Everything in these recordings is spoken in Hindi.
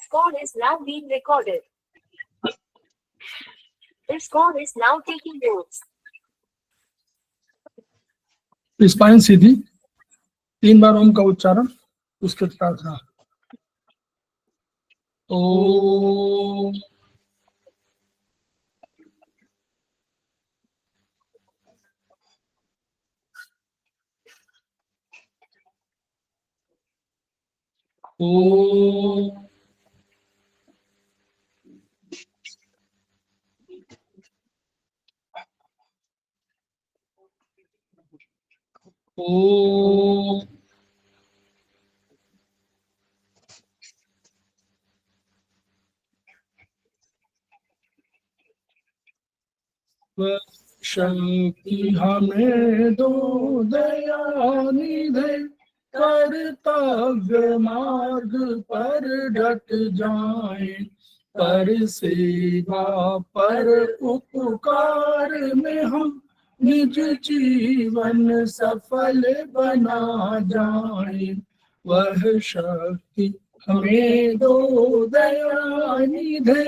call is now being recorded. This call is now taking notes. Spine सीधी, 3 बार ओम का उच्चारण, उसके प्रार्थना। ओम ओम ओम शक्ति हमें दो दया निधे, कर्तव्य मार्ग पर डट जाए, पर सेवा पर उपकार में हम निज जीवन सफल बना जाए। वह शक्ति हमें दो दया निधे,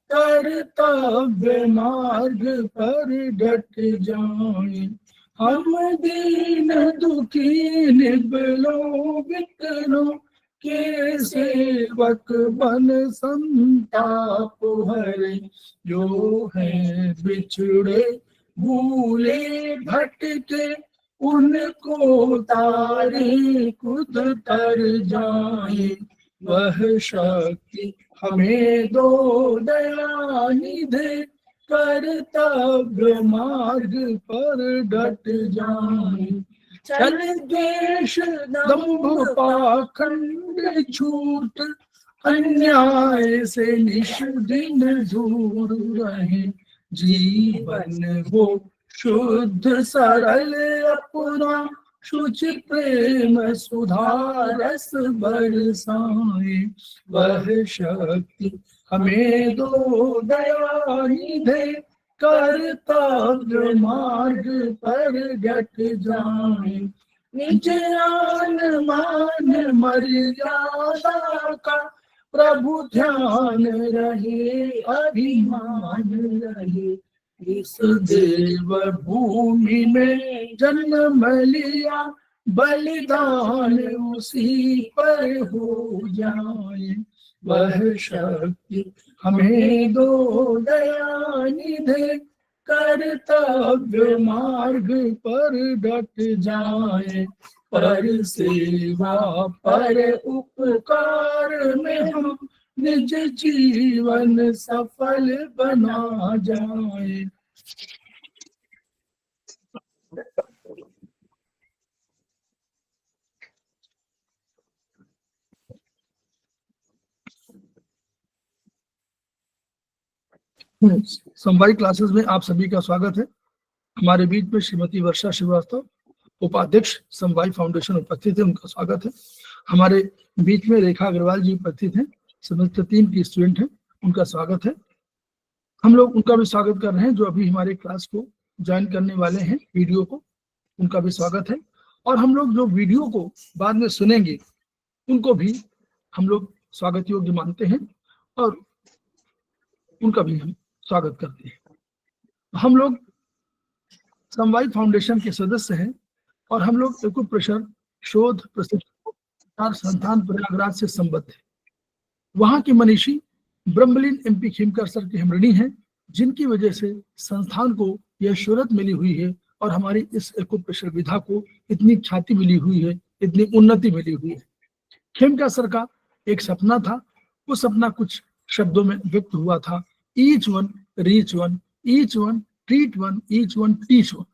कर्तव्य मार्ग पर डट जाए। हम दीन दुखी निबलों विकलों के सेवक बन संताप हरे, जो है बिछड़े भूले भटके उनको तारे खुद तर जाए। वह शक्ति हमें दो दया निधे, कर्तव्य मार्ग पर डट जाए। चल द्वेष दंभ पाखंड छूट, अन्याय से निष्दिन दूर रहे। जीवन हो शुद्ध सरल अपना, शुचि प्रेम सुधारस बरसाए। वह शक्ति हमें दो दया निधे, कर्तव्य मार्ग पर डट जाए। निज आन मान मर्यादा का प्रभु ध्यान रहे, अभिमान रहे। इस देव भूमि में जन्म लिया, बलिदान उसी पर हो जाए। वह शक्ति हमें दो दया निधे, कर्तव्य मार्ग पर डट जाए। पर सेवा पर उपकार में हम निज जीवन सफल बना जाए। समवाय क्लासेस में आप सभी का स्वागत है। हमारे बीच में श्रीमती वर्षा श्रीवास्तव, उपाध्यक्ष समवाय फाउंडेशन उपस्थित है, उनका स्वागत है। हमारे बीच में रेखा अग्रवाल जी उपस्थित हैं, सेमेस्टर 3 की स्टूडेंट हैं, उनका स्वागत है। हम लोग उनका भी स्वागत कर रहे हैं जो अभी हमारे क्लास को ज्वाइन करने वाले हैं, वीडियो को, उनका भी स्वागत है। और हम लोग जो वीडियो को बाद में सुनेंगे उनको भी हम लोग स्वागत योग्य मानते हैं और उनका भी हम स्वागत करते हैं। हम लोग समवाय फाउंडेशन के सदस्य हैं और हम लोग एकुप्रेशर शोध प्रशिक्षण संस्थान प्रयागराज से संबद्ध है। वहां के मनीषी ब्रह्मलीन MP खेमकर सर के हम ऋणी हैं, जिनकी वजह से संस्थान को यह शोहरत मिली हुई है और हमारी इस एकुप्रेशर विधा को इतनी ख्याति मिली हुई है, इतनी उन्नति मिली हुई है। खेमकर सर का एक सपना था, वो सपना कुछ शब्दों में व्यक्त हुआ था, each one reach one, each one treat one, each one teach one.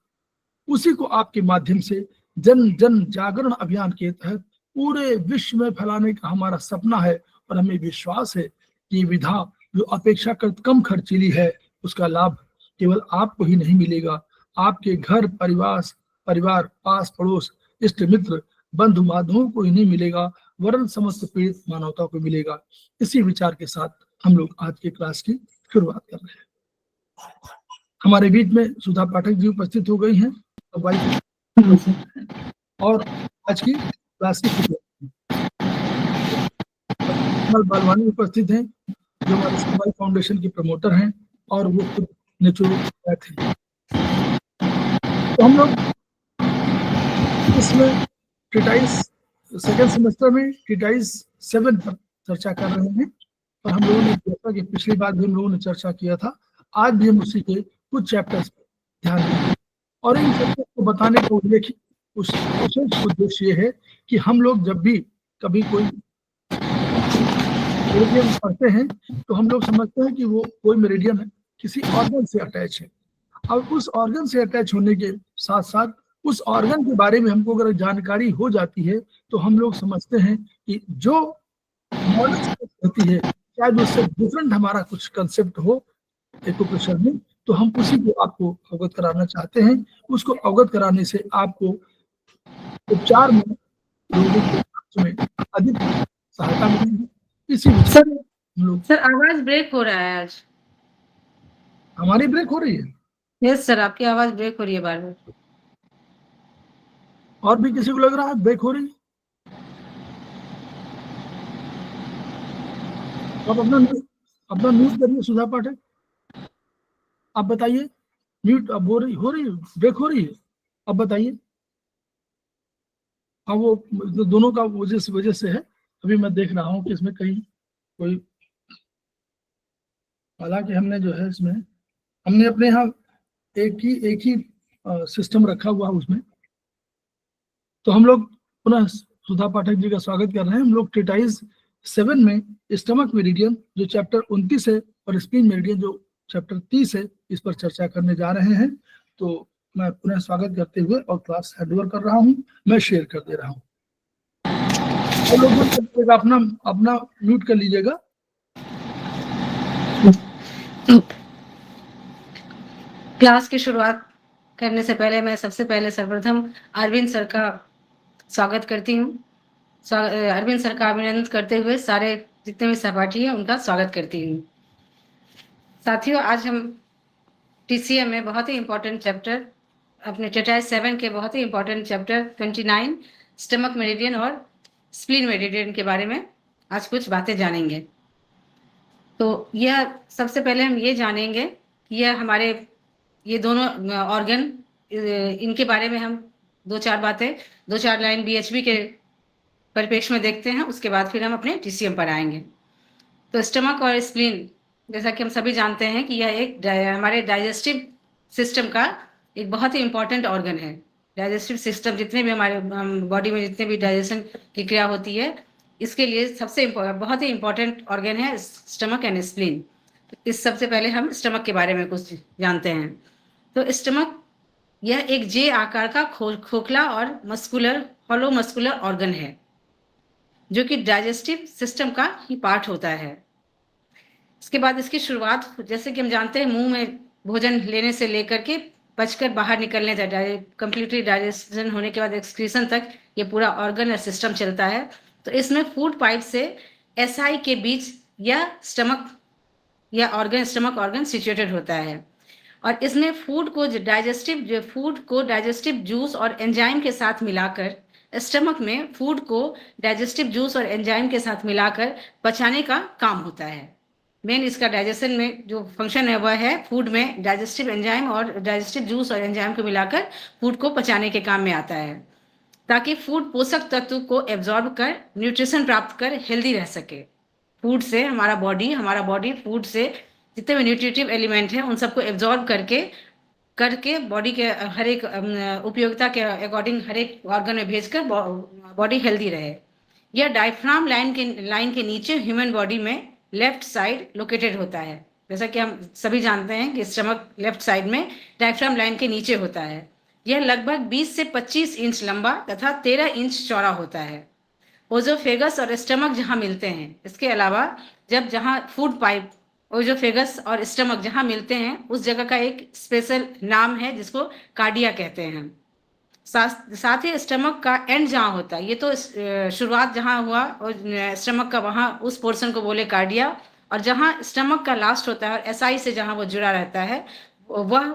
उसी को आपके माध्यम से जन जन जागरण अभियान के तहत पूरे विश्व में फैलाने का हमारा सपना है और हमें विश्वास है कि विधा जो अपेक्षाकृत कम खर्चीली है, उसका लाभ केवल आपको ही नहीं मिलेगा, आपके घर परिवार पास पड़ोस इष्ट मित्र बंधु बांधवों को ही नहीं मिलेगा, वरन समस्त पीड़ित मानवता को मिलेगा। इसी विचार के साथ हम लोग आज के क्लास की शुरुआत कर रहे हैं। हमारे बीच में सुधा पाठक जी उपस्थित हो गई हैं और आज की क्लास की शुरुआत। विमल बालवानी उपस्थित हैं, जो हमारे समवाय फाउंडेशन के प्रमोटर हैं और वो खुद नेचुरोपैथ हैं। तो हम लोग इसमें ट्रीटाइज सेकेंड सेमेस्टर में ट्रीटाइज 7 पर चर्चा कर रहे हैं, और हम लोगों ने जैसा कि पिछली बार भी हम लोगों ने चर्चा किया था, आज भी हम उसी के कुछ चैप्टर्स पर ध्यान देंगे। और इन चैप्टर्स को बताने का विशेष उद्देश्य ये है कि हम लोग जब भी कभी कोई मेरिडियन पढ़ते हैं तो हम लोग समझते हैं कि वो कोई मेरिडियन है किसी ऑर्गन से अटैच है, और उस ऑर्गन से अटैच होने के साथ साथ उस ऑर्गन के बारे में हमको अगर जानकारी हो जाती है तो हम लोग समझते हैं कि जो नॉलेज होती है शायद उससे डिफरेंट हमारा कुछ कंसेप्ट हो एक्यूप्रेशर में, तो हम उसी को आपको अवगत कराना चाहते हैं। उसको अवगत कराने से आपको उपचार में रोगी के इलाज में अधिक सहायता मिलेगी। इसी विषय सर में हम लोग सर आवाज ब्रेक हो रहा है आज। हमारी ब्रेक हो रही है। यस सर, आपकी आवाज ब्रेक हो रही है बार बार। और भी किसी को लग रहा है ब्रेक हो रही है? आप अपना म्यूट करिए सुधा पाठक, आप बताइए। म्यूट अब हो रही है, ब्रेक हो रही है, अब बताइए। हाँ, वो दोनों का वजह से है। अभी मैं देख रहा हूँ कि इसमें कहीं कोई, हालांकि हमने जो है इसमें हमने अपने यहाँ एक ही सिस्टम रखा हुआ है उसमें। तो हम लोग पुनः सुधा पाठक जी का स्वागत कर रहे हैं। हम लोग ट्रीटाइज 7 में स्टमक मेरिडियन जो चैप्टर 29 है और स्प्लीन मेरिडियन जो चैप्टर 30 है, इस पर चर्चा करने जा रहे हैं। तो मैं पुनः स्वागत करते हुए और क्लास हैंडओवर कर रहा हूँ, मैं शेयर कर दे रहा हूँ। तो लोग अपना म्यूट कर लीजिएगा। क्लास की शुरुआत करने से पहले मैं सबसे पहले सर्वप्रथम अरविंद सर का स्वागत करती हूँ। अरविंद सर का अभिनंदन करते हुए सारे जितने भी सहपाठी हैं उनका स्वागत करती हूँ। साथियों, आज हम TCM में बहुत ही इम्पोर्टेंट चैप्टर, अपने ट्रीटाइज 7 के बहुत ही इम्पोर्टेंट चैप्टर 29 स्टमक मेरिडियन और स्प्लीन मेरिडियन के बारे में आज कुछ बातें जानेंगे। तो यह सबसे पहले हम ये जानेंगे कि यह हमारे ये दोनों ऑर्गन, इनके बारे में हम दो चार लाइन BHB के परिप्रेक्ष्य में देखते हैं। उसके बाद फिर हम अपने TCM पर आएंगे। तो स्टमक और स्प्लीन, जैसा कि हम सभी जानते हैं कि यह एक हमारे डाइजेस्टिव सिस्टम का एक बहुत ही इम्पोर्टेंट ऑर्गन है। डाइजेस्टिव सिस्टम, जितने भी हमारे बॉडी में जितने भी डाइजेशन की क्रिया होती है, इसके लिए सबसे बहुत ही इम्पोर्टेंट ऑर्गन है स्टमक एंड स्प्लीन। इस सबसे पहले हम स्टमक के बारे में कुछ जानते हैं। तो स्टमक यह एक जे आकार का खोखला और हॉलो मस्कुलर ऑर्गन है, जो कि डाइजेस्टिव सिस्टम का ही पार्ट होता है। इसके बाद इसकी शुरुआत, जैसे कि हम जानते हैं, मुंह में भोजन लेने से लेकर के पचकर बाहर निकलने तक, कंप्लीटली डाइजेशन होने के बाद एक्सक्रीशन तक ये पूरा ऑर्गन और सिस्टम चलता है। तो इसमें फूड पाइप से SI के बीच या स्टमक ऑर्गन सिचुएटेड होता है, और इसमें फूड को डाइजेस्टिव जूस और एंजाइम के साथ मिलाकर, स्टमक में फूड को डाइजेस्टिव जूस और एंजाइम के साथ मिलाकर पचाने का काम होता है। मेन इसका डाइजेशन में जो फंक्शन है वह है फूड में डाइजेस्टिव एंजाइम और डाइजेस्टिव जूस और एंजाइम को मिलाकर फूड को पचाने के काम में आता है, ताकि फूड पोषक तत्व को एब्जॉर्ब कर न्यूट्रिशन प्राप्त कर हेल्दी रह सके। फूड से हमारा बॉडी फूड से जितने भी न्यूट्रिटिव एलिमेंट हैं उन सबको एब्जॉर्ब करके बॉडी के हर एक उपयोगिता के अकॉर्डिंग हर एक ऑर्गन में भेजकर बॉडी हेल्दी रहे। यह डायफ्राम लाइन के नीचे ह्यूमन बॉडी में लेफ्ट साइड लोकेटेड होता है। जैसा कि हम सभी जानते हैं कि स्टमक लेफ्ट साइड में डायफ्राम लाइन के नीचे होता है। यह लगभग 20 से 25 इंच लंबा तथा 13 इंच चौड़ा होता है। ओजोफेगस और स्टमक जहाँ मिलते हैं, इसके अलावा जहाँ फूड पाइप, ओजोफेगस और स्टमक जहाँ मिलते हैं, उस जगह का एक स्पेशल नाम है जिसको कार्डिया कहते हैं। साथ ही स्टमक का एंड जहाँ होता है, ये तो शुरुआत जहाँ हुआ और स्टमक का वहाँ उस पोर्शन को बोले कार्डिया, और जहाँ स्टमक का लास्ट होता है और SI से जहाँ वो जुड़ा रहता है वह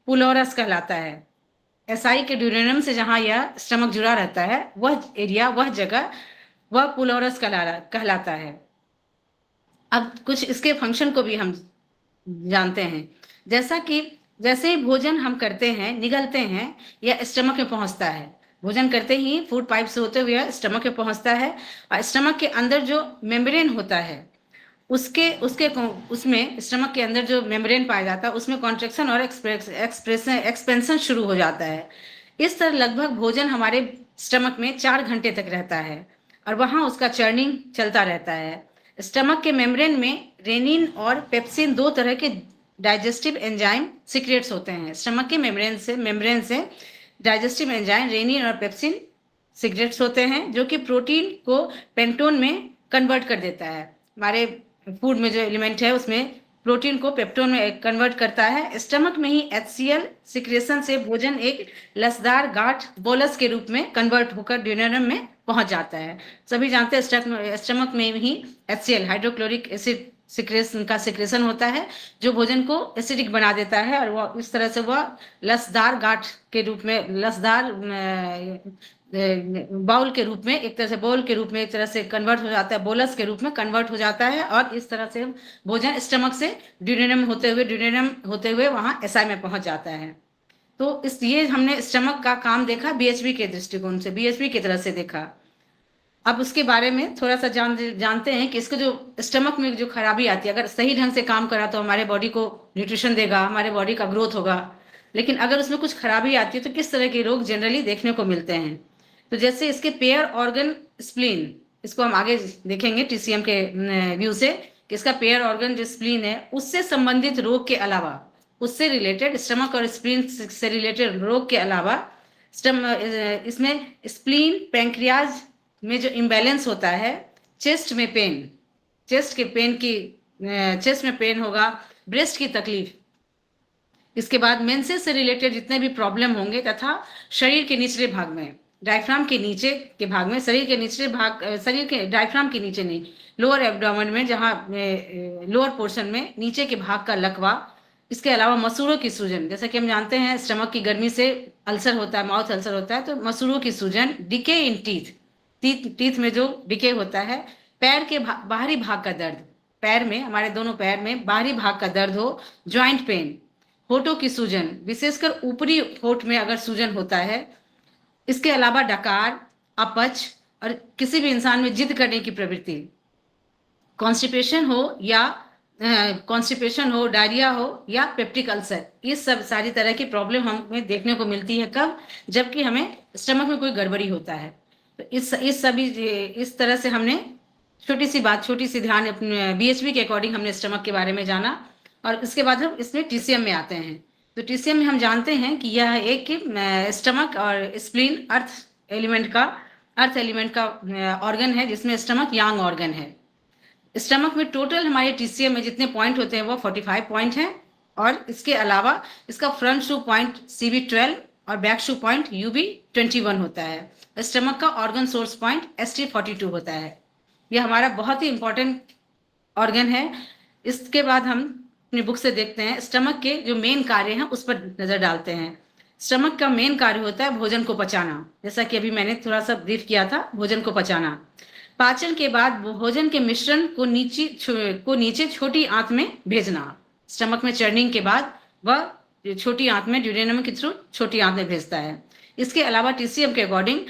पुलोरस कहलाता है। SI के ड्यूरेनम से जहाँ यह स्टमक जुड़ा रहता है वह एरिया, वह जगह, वह पुलोरस कहलाता है। अब कुछ इसके फंक्शन को भी हम जानते हैं। जैसा कि जैसे ही भोजन हम करते हैं, निगलते हैं या स्टमक में पहुंचता है, भोजन करते ही फूड पाइप से होते हुए स्टमक में पहुंचता है, और स्टमक के अंदर जो मेम्ब्रेन होता है उसके उसके उसमें स्टमक के अंदर जो मेम्ब्रेन पाया जाता है उसमें कॉन्ट्रेक्शन और एक्सपेंशन शुरू हो जाता है। इस तरह लगभग भोजन हमारे स्टमक में 4 घंटे तक रहता है और वहाँ उसका चर्निंग चलता रहता है। स्टमक के मेम्ब्रेन में रेनिन और पेप्सिन 2 तरह के डाइजेस्टिव एंजाइम सीक्रेट्स होते हैं। स्टमक के मेम्ब्रेन से डाइजेस्टिव एंजाइम रेनिन और पेप्सिन सीक्रेट्स होते हैं जो कि प्रोटीन को पेंटोन में कन्वर्ट कर देता है। हमारे फूड में जो एलिमेंट है उसमें प्रोटीन को पेप्टोन में कन्वर्ट करता है। स्टमक में ही HCl सिक्रेशन से भोजन एक लसदार गांठ बोलस के रूप में कन्वर्ट होकर ड्यूनेरम में पहुंच जाता है। सभी जानते हैं स्टमक में ही HCl हाइड्रोक्लोरिक एसिड सिक्रेशन होता है जो भोजन को एसिडिक बना देता है और वह इस तरह से वह लसदार गांठ के रूप में, लसदार बाउल के रूप में, एक तरह से बाउल के रूप में एक तरह से कन्वर्ट हो जाता है, बोलस के रूप में कन्वर्ट हो जाता है और इस तरह से भोजन स्टमक से ड्यूनेरम होते हुए वहां एसआई में पहुंच जाता है। तो इस ये हमने स्टमक का काम देखा बीएचपी के दृष्टिकोण से, बीएचपी की तरह से देखा। अब उसके बारे में थोड़ा सा जानते हैं कि इसको जो स्टमक में जो खराबी आती है, अगर सही ढंग से काम करा तो हमारे बॉडी को न्यूट्रिशन देगा, हमारे बॉडी का ग्रोथ होगा, लेकिन अगर उसमें कुछ खराबी आती है तो किस तरह के रोग जनरली देखने को मिलते हैं। तो जैसे इसके पेयर ऑर्गन स्प्लीन, इसको हम आगे देखेंगे टीसीएम के व्यू से कि इसका पेयर ऑर्गन जो स्प्लीन है उससे संबंधित रोग के अलावा, उससे रिलेटेड स्टमक और स्प्लीन से रिलेटेड रोग के अलावा इसमें स्प्लीन पैंक्रियाज में जो इम्बैलेंस होता है, चेस्ट में पेन होगा, ब्रेस्ट की तकलीफ, इसके बाद मेंसेस से रिलेटेड जितने भी प्रॉब्लम होंगे तथा शरीर के निचले भाग में, डायफ्राम के नीचे के भाग में, शरीर के डायफ्राम के नीचे नहीं, लोअर एब्डोमेन में, जहाँ लोअर पोर्शन में नीचे के भाग का लकवा, इसके अलावा मसूड़ों की सूजन, जैसा कि हम जानते हैं स्टमक की गर्मी से अल्सर होता है, माउथ अल्सर होता है, तो मसूड़ों की सूजन, डिके इन टीथ में जो डिके होता है, पैर के बाहरी भाग का दर्द, पैर में, हमारे दोनों पैर में बाहरी भाग का दर्द हो, ज्वाइंट पेन, होठों की सूजन, विशेषकर ऊपरी होठ में अगर सूजन होता है, इसके अलावा डकार, अपच और किसी भी इंसान में जिद करने की प्रवृत्ति, कॉन्स्टिपेशन हो, डायरिया हो या पेप्टिक अल्सर, ये सब सारी तरह की प्रॉब्लम हमें देखने को मिलती है। कब? जबकि हमें स्टमक में कोई गड़बड़ी होता है। तो इस तरह से हमने छोटी सी ध्यान अपने बीएचपी के अकॉर्डिंग हमने स्टमक के बारे में जाना। और इसके बाद हम इसमें टीसीएम में आते हैं। तो टीसीएम में हम जानते हैं कि यह एक स्टमक और स्प्लीन अर्थ एलिमेंट का ऑर्गन है, जिसमें स्टमक यांग ऑर्गन है। स्टमक में टोटल हमारे टीसीएम में जितने पॉइंट होते हैं वो 45 पॉइंट हैं, और इसके अलावा इसका फ्रंट शू पॉइंट CB12 और बैक शू पॉइंट UB21 होता है। स्टमक का ऑर्गन सोर्स पॉइंट ST42 होता है। यह हमारा बहुत ही इंपॉर्टेंट ऑर्गन है। इसके बाद हम अपनी बुक से देखते हैं स्टमक के जो मेन कार्य हैं उस पर नजर डालते हैं। स्टमक का मेन कार्य होता है भोजन को पचाना, जैसा कि अभी मैंने थोड़ा सा ब्रीफ किया था, भोजन को पचाना। पाचन के बाद भोजन के मिश्रण को नीचे छोटी आंत में भेजना। स्टमक में चर्निंग के बाद वह छोटी आंत में, ड्यूडेनम के थ्रू छोटी आंत में भेजता है। इसके अलावा टीसीएम के अकॉर्डिंग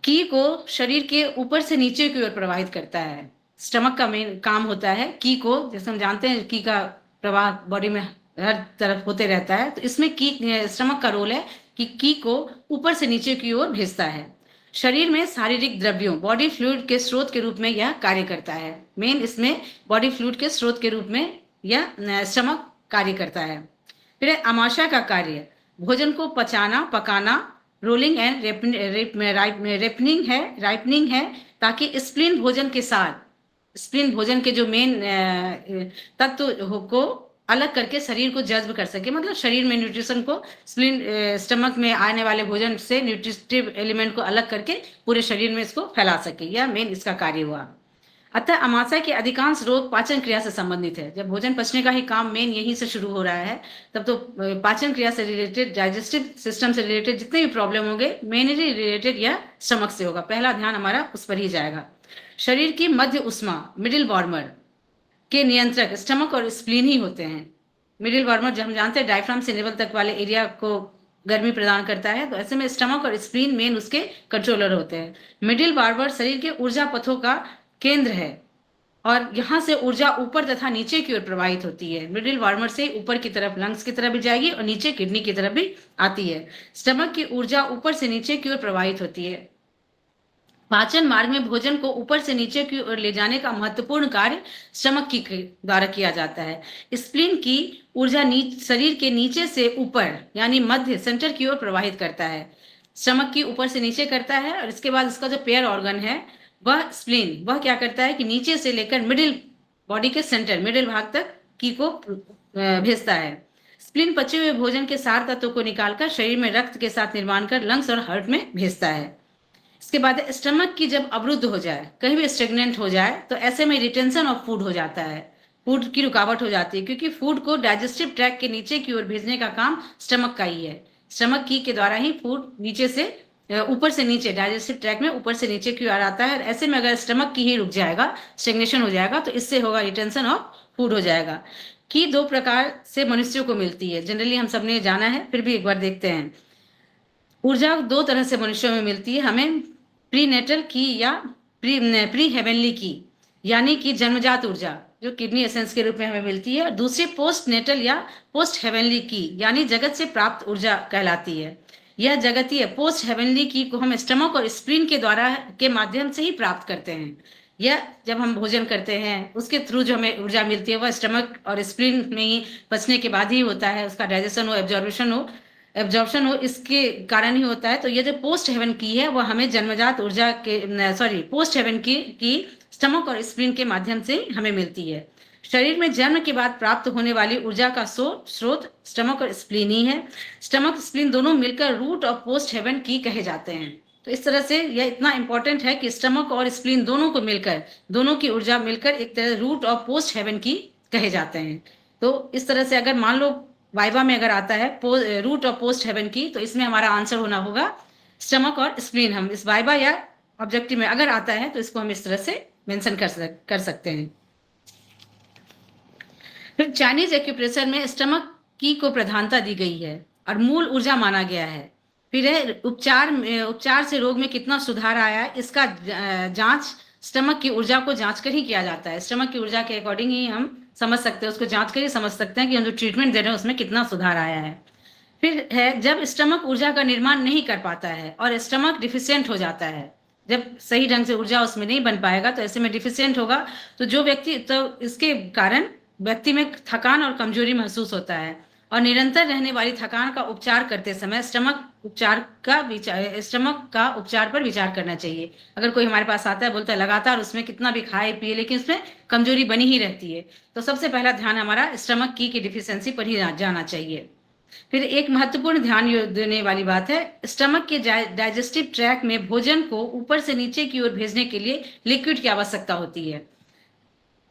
की को शरीर के ऊपर से नीचे की ओर प्रवाहित करता है। स्टमक का मेन काम होता है की को, जैसे हम जानते हैं की का प्रवाह बॉडी में हर तरफ होते रहता है, तो इसमें स्टमक का रोल है कि की को ऊपर से नीचे की ओर भेजता है। शरीर में शारीरिक द्रव्यों, बॉडी फ्लूइड के स्रोत के रूप में यह कार्य करता है। मेन इसमें बॉडी फ्लूइड के स्रोत के रूप में यह स्टमक कार्य करता है। फिर आमाशय का कार्य, भोजन को पचाना, पकाना, रोलिंग एंड राइपनिंग है ताकि स्प्लीन भोजन के जो मेन तत्व को अलग करके शरीर को जज्ब कर सके, मतलब शरीर में न्यूट्रिशन को स्टमक में आने वाले भोजन से न्यूट्रिटिव एलिमेंट को अलग करके पूरे शरीर में इसको फैला सके। यह मेन इसका कार्य हुआ। अतः आमाशय के अधिकांश रोग पाचन क्रिया से संबंधित है। जब भोजन पचने का ही काम मेन यहीं से शुरू हो रहा है, तब तो पाचन क्रिया से रिलेटेड, डाइजेस्टिव सिस्टम से रिलेटेड जितने भी प्रॉब्लम होंगे मेनली रिलेटेड यह स्टमक से होगा। पहला ध्यान हमारा उस पर ही जाएगा। शरीर की मध्य उष्मा मिडिल वार्मर के नियंत्रक स्टमक और स्प्लीन ही होते हैं। मिडिल वार्मर जो हम जानते हैं डायफ्राम से लेवल तक वाले एरिया को गर्मी प्रदान करता है, तो ऐसे में स्टमक और स्प्लीन मेन उसके कंट्रोलर होते हैं। मिडिल वार्मर शरीर के ऊर्जा पथों का केंद्र है और यहाँ से ऊर्जा ऊपर तथा नीचे की ओर प्रवाहित होती है। मिडिल वार्मर से ऊपर की तरफ लंग्स की तरफ भी जाएगी और नीचे किडनी की तरफ भी आती है। स्टमक की ऊर्जा ऊपर से नीचे की ओर प्रवाहित होती है। पाचन मार्ग में भोजन को ऊपर से नीचे की ओर ले जाने का महत्वपूर्ण कार्य स्टमक की द्वारा किया जाता है। स्प्लीन की ऊर्जा शरीर के नीचे से ऊपर यानी मध्य सेंटर की ओर प्रवाहित करता है। स्टमक की ऊपर से नीचे करता है और इसके बाद इसका जो पेयर ऑर्गन है वह स्प्लीन, वह क्या करता है कि नीचे से लेकर मिडिल बॉडी के सेंटर मिडिल भाग तक की को भेजता है। स्प्लीन पचे हुए भोजन के सार तत्वों को निकालकर शरीर में रक्त के साथ निर्माण कर लंग्स और हार्ट में भेजता है। इसके बाद स्टमक की जब अवरुद्ध हो जाए, कहीं भी स्टेगनेंट हो जाए, तो ऐसे में रिटेंशन ऑफ फूड हो जाता है, फूड की रुकावट हो जाती है, क्योंकि फूड को डाइजेस्टिव ट्रैक के नीचे की ओर भेजने का काम स्टमक का ही है। स्टमक की के द्वारा ही फूड नीचे से ऊपर से नीचे डाइजेस्टिव ट्रैक में ऊपर से नीचे की ओर आता है। ऐसे में अगर स्टमक की ही रुक जाएगा, स्टेगनेशन हो जाएगा, तो इससे होगा रिटेंशन ऑफ फूड हो जाएगा। की दो प्रकार से मनुष्यों को मिलती है, जनरली हम सबने जाना है, फिर भी एक बार देखते हैं। ऊर्जा दो तरह से मनुष्यों में मिलती है, हमें प्रीनेटल की या प्री हेवनली की यानी कि जन्मजात ऊर्जा जो किडनी एसेंस के रूप में हमें मिलती है, और दूसरी पोस्ट नेटल या पोस्ट हेवनली की यानी जगत से प्राप्त ऊर्जा कहलाती है। यह जगतीय पोस्ट हेवनली की को हम स्टमक और स्प्लीन के द्वारा के माध्यम से ही प्राप्त करते हैं। यह जब हम भोजन करते हैं उसके थ्रू जो हमें ऊर्जा मिलती है वह स्टमक और स्प्लीन में ही पचने के बाद ही होता है, उसका डाइजेशन हो, एब्जॉर्प्शन हो, इसके कारण ही होता है। तो ये जो पोस्ट हेवन की है वह हमें जन्मजात ऊर्जा के पोस्ट हेवन की स्टमक और स्प्लीन के माध्यम से हमें मिलती है। शरीर में जन्म के बाद प्राप्त होने वाली ऊर्जा का स्रोत स्टमक और स्प्लीन ही है। स्टमक स्प्लीन दोनों मिलकर रूट और पोस्ट हेवन की कहे जाते हैं। तो इस तरह से यह इतना इंपॉर्टेंट है कि स्टमक और स्प्लीन दोनों को मिलकर, दोनों की ऊर्जा मिलकर एक तरह रूट और पोस्ट हेवन की कहे जाते हैं। तो इस तरह से अगर मान लो वाइवा में अगर आता है रूट और पोस्ट हेवन की, तो इसमें हमारा आंसर होना होगा स्टमक और स्प्लीन। हम इस वाइवा या ऑब्जेक्टिव में अगर आता है तो इसको हम इस तरह से मेंशन कर सकते हैं। फिर चाइनीज एक्यूप्रेशर में स्टमक की को प्रधानता दी गई है और मूल ऊर्जा माना गया है। फिर है उपचार से रोग में कितना सुधार आया है, इसका जांच स्टमक की ऊर्जा को जांच कर ही किया जाता है। स्टमक की ऊर्जा के अकॉर्डिंग ही हम समझ सकते हैं, उसको जांच कर ही समझ सकते हैं कि हम जो ट्रीटमेंट दे रहे हैं उसमें कितना सुधार आया है। फिर है जब स्टमक ऊर्जा का निर्माण नहीं कर पाता है और स्टमक डिफिशियंट हो जाता है, जब सही ढंग से ऊर्जा उसमें नहीं बन पाएगा तो ऐसे में डिफिशियंट होगा, तो जो व्यक्ति, तो इसके कारण व्यक्ति में थकान और कमजोरी महसूस होता है और निरंतर रहने वाली थकान का उपचार करते समय स्टमक का उपचार पर विचार करना चाहिए। अगर कोई हमारे पास आता है, बोलता है लगातार उसमें कितना भी खाए पिए लेकिन उसमें कमजोरी बनी ही रहती है, तो सबसे पहला ध्यान हमारा स्टमक की डिफिशियंसी पर ही जाना चाहिए। फिर एक महत्वपूर्ण ध्यान देने वाली बात है, स्टमक के डाइजेस्टिव ट्रैक में भोजन को ऊपर से नीचे की ओर भेजने के लिए लिक्विड की आवश्यकता होती है।